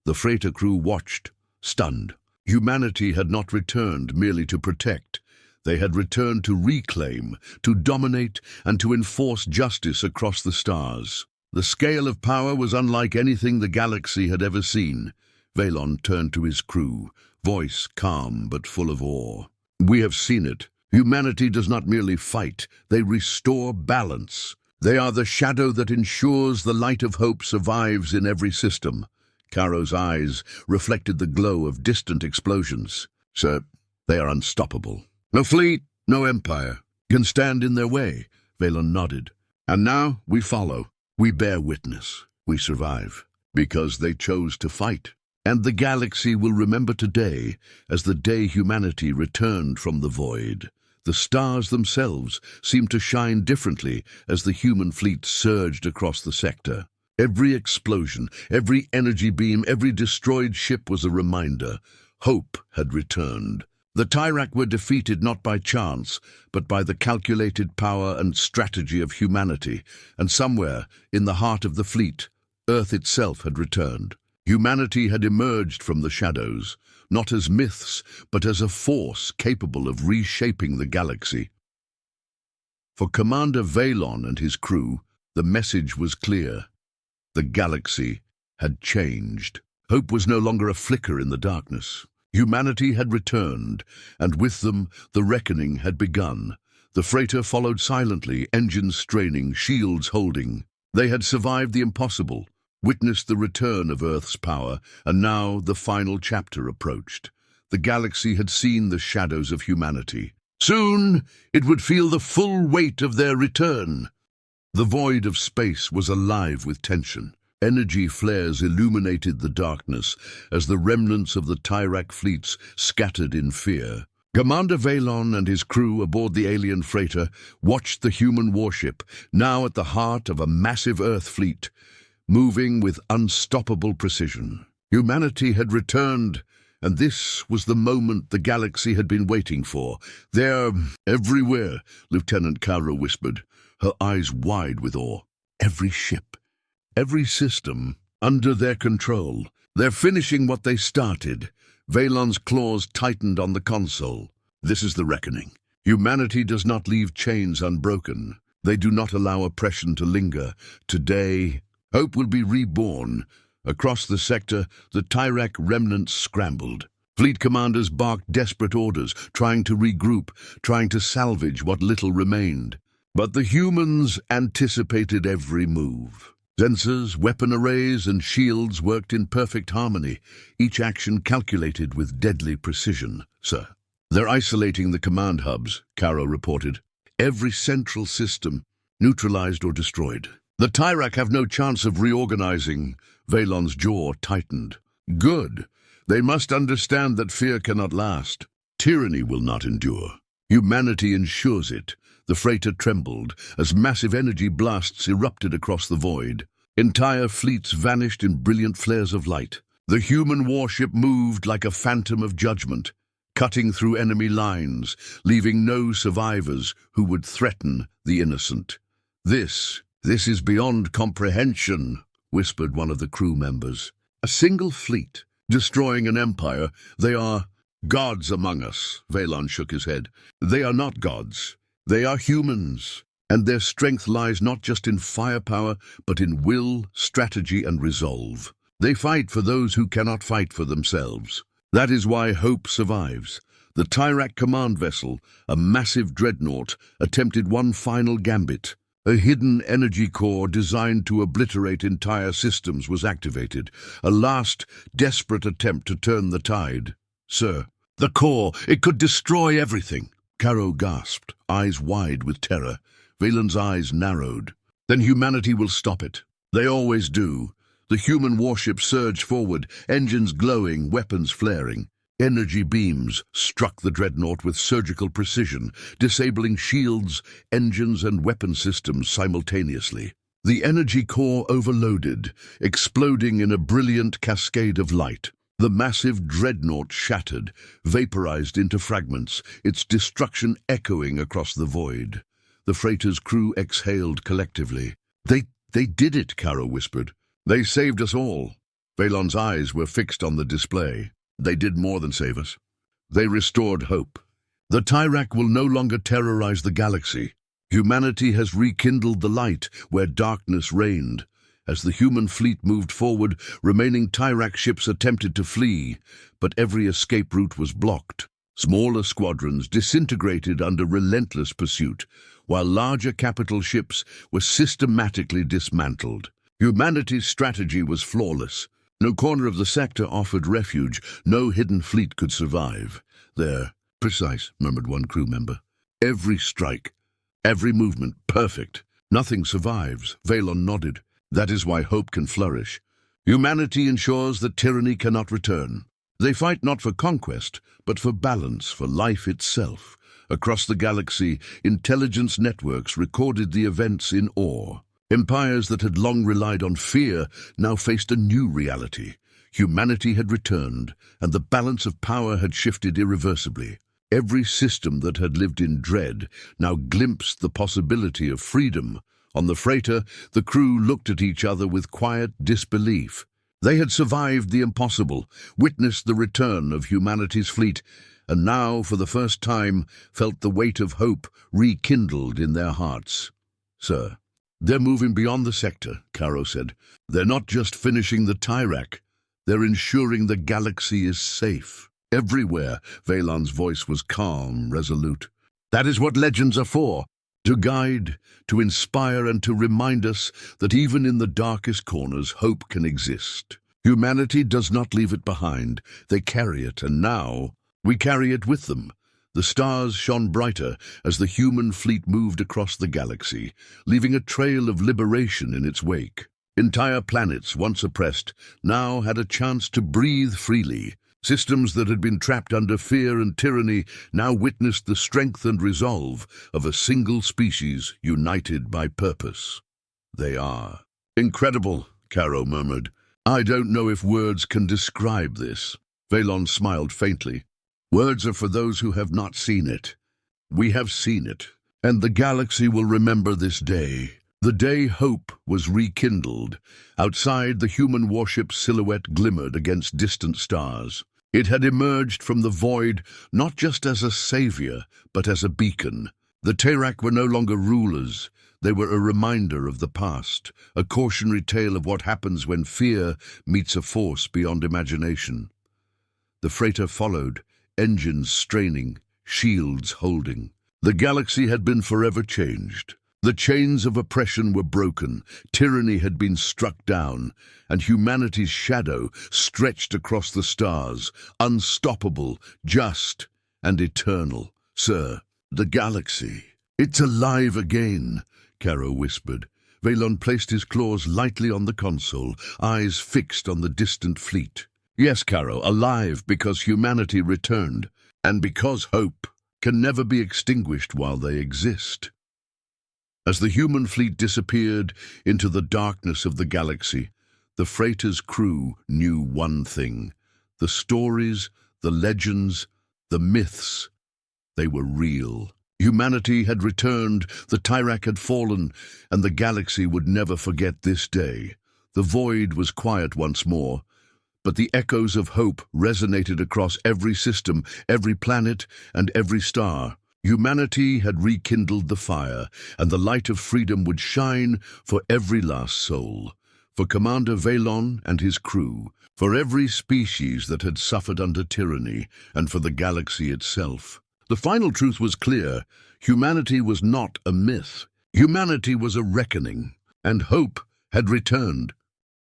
The freighter crew watched, stunned. Humanity had not returned merely to protect. They had returned to reclaim, to dominate, and to enforce justice across the stars. The scale of power was unlike anything the galaxy had ever seen. Veylon turned to his crew, voice calm but full of awe. We have seen it. Humanity does not merely fight, they restore balance. They are the shadow that ensures the light of hope survives in every system. Caro's eyes reflected the glow of distant explosions. Sir, they are unstoppable. No fleet, no empire can stand in their way, Veylon nodded. And now we follow. We bear witness. We survive. Because they chose to fight. And the galaxy will remember today as the day humanity returned from the void. The stars themselves seemed to shine differently as the human fleet surged across the sector. Every explosion, every energy beam, every destroyed ship was a reminder. Hope had returned. The Tyrak were defeated not by chance, but by the calculated power and strategy of humanity, and somewhere, in the heart of the fleet, Earth itself had returned. Humanity had emerged from the shadows, not as myths, but as a force capable of reshaping the galaxy. For Commander Veylon and his crew, the message was clear. The galaxy had changed. Hope was no longer a flicker in the darkness. Humanity had returned, and with them the reckoning had begun. The freighter followed silently, engines straining, shields holding. They had survived the impossible, witnessed the return of Earth's power, and now the final chapter approached. The galaxy had seen the shadows of humanity. Soon it would feel the full weight of their return. The void of space was alive with tension. Energy flares illuminated the darkness as the remnants of the Tyrak fleets scattered in fear. Commander Veylon and his crew aboard the alien freighter watched the human warship, now at the heart of a massive Earth fleet, moving with unstoppable precision. Humanity had returned, and this was the moment the galaxy had been waiting for. "They're everywhere," Lieutenant Caro whispered, her eyes wide with awe. "Every ship, every system, under their control. They're finishing what they started." Veylon's claws tightened on the console. "This is the reckoning. Humanity does not leave chains unbroken. They do not allow oppression to linger. Today, hope will be reborn." Across the sector, the Tyrak remnants scrambled. Fleet commanders barked desperate orders, trying to regroup, trying to salvage what little remained. But the humans anticipated every move. Sensors, weapon arrays, and shields worked in perfect harmony, each action calculated with deadly precision. "Sir, they're isolating the command hubs," Caro reported. "Every central system neutralized or destroyed. The Tyrak have no chance of reorganizing." Veylon's jaw tightened. "Good. They must understand that fear cannot last. Tyranny will not endure. Humanity ensures it." The freighter trembled as massive energy blasts erupted across the void. Entire fleets vanished in brilliant flares of light. The human warship moved like a phantom of judgment, cutting through enemy lines, leaving no survivors who would threaten the innocent. This is beyond comprehension," whispered one of the crew members. "A single fleet, destroying an empire. They are gods among us." Veylon shook his head. "They are not gods. They are humans, and their strength lies not just in firepower, but in will, strategy, and resolve. They fight for those who cannot fight for themselves. That is why hope survives. The Tyrak command vessel, a massive dreadnought, attempted one final gambit. A hidden energy core designed to obliterate entire systems was activated, a last, desperate attempt to turn the tide. "Sir, the core, it could destroy everything." Caro gasped, eyes wide with terror. Veylon's eyes narrowed. "Then humanity will stop it. They always do." The human warship surged forward, engines glowing, weapons flaring. Energy beams struck the dreadnought with surgical precision, disabling shields, engines, and weapon systems simultaneously. The energy core overloaded, exploding in a brilliant cascade of light. The massive dreadnought shattered, vaporized into fragments, its destruction echoing across the void. The freighter's crew exhaled collectively. They did it," Caro whispered. "They saved us all." Veylon's eyes were fixed on the display. "They did more than save us. They restored hope. The Tyrak will no longer terrorize the galaxy. Humanity has rekindled the light where darkness reigned." As the human fleet moved forward, remaining Tyrak ships attempted to flee, but every escape route was blocked. Smaller squadrons disintegrated under relentless pursuit, while larger capital ships were systematically dismantled. Humanity's strategy was flawless. No corner of the sector offered refuge. No hidden fleet could survive. "They're precise," murmured one crew member. "Every strike, every movement, perfect. Nothing survives." Veylon nodded. "That is why hope can flourish. Humanity ensures that tyranny cannot return. They fight not for conquest, but for balance, for life itself." Across the galaxy, intelligence networks recorded the events in awe. Empires that had long relied on fear now faced a new reality. Humanity had returned, and the balance of power had shifted irreversibly. Every system that had lived in dread now glimpsed the possibility of freedom. On the freighter, the crew looked at each other with quiet disbelief. They had survived the impossible, witnessed the return of humanity's fleet, and now, for the first time, felt the weight of hope rekindled in their hearts. "Sir, they're moving beyond the sector," Caro said. "They're not just finishing the Tyrak, they're ensuring the galaxy is safe." "Everywhere," Veylon's voice was calm, resolute. "That is what legends are for. To guide, to inspire, and to remind us that even in the darkest corners, hope can exist. Humanity does not leave it behind. They carry it, and now we carry it with them. The stars shone brighter as the human fleet moved across the galaxy, leaving a trail of liberation in its wake. Entire planets, once oppressed, now had a chance to breathe freely. Systems that had been trapped under fear and tyranny now witnessed the strength and resolve of a single species united by purpose. They are incredible, Caro murmured. I don't know if words can describe this. Veylon smiled faintly. Words are for those who have not seen it. We have seen it, and the galaxy will remember this day. The day hope was rekindled. Outside, the human warship's silhouette glimmered against distant stars. It had emerged from the void not just as a savior, but as a beacon. The Tyrak were no longer rulers. They were a reminder of the past, a cautionary tale of what happens when fear meets a force beyond imagination. The freighter followed, engines straining, shields holding. The galaxy had been forever changed. The chains of oppression were broken, tyranny had been struck down, and humanity's shadow stretched across the stars, unstoppable, just, and eternal. Sir, the galaxy. It's alive again, Caro whispered. Veylon placed his claws lightly on the console, eyes fixed on the distant fleet. Yes, Caro, alive because humanity returned, and because hope can never be extinguished while they exist. As the human fleet disappeared into the darkness of the galaxy, the freighter's crew knew one thing. The stories, the legends, the myths, they were real. Humanity had returned, the Tyrak had fallen, and the galaxy would never forget this day. The void was quiet once more, but the echoes of hope resonated across every system, every planet, and every star. Humanity had rekindled the fire, and the light of freedom would shine for every last soul, for Commander Veylon and his crew, for every species that had suffered under tyranny, and for the galaxy itself. The final truth was clear. Humanity was not a myth. Humanity was a reckoning, and hope had returned.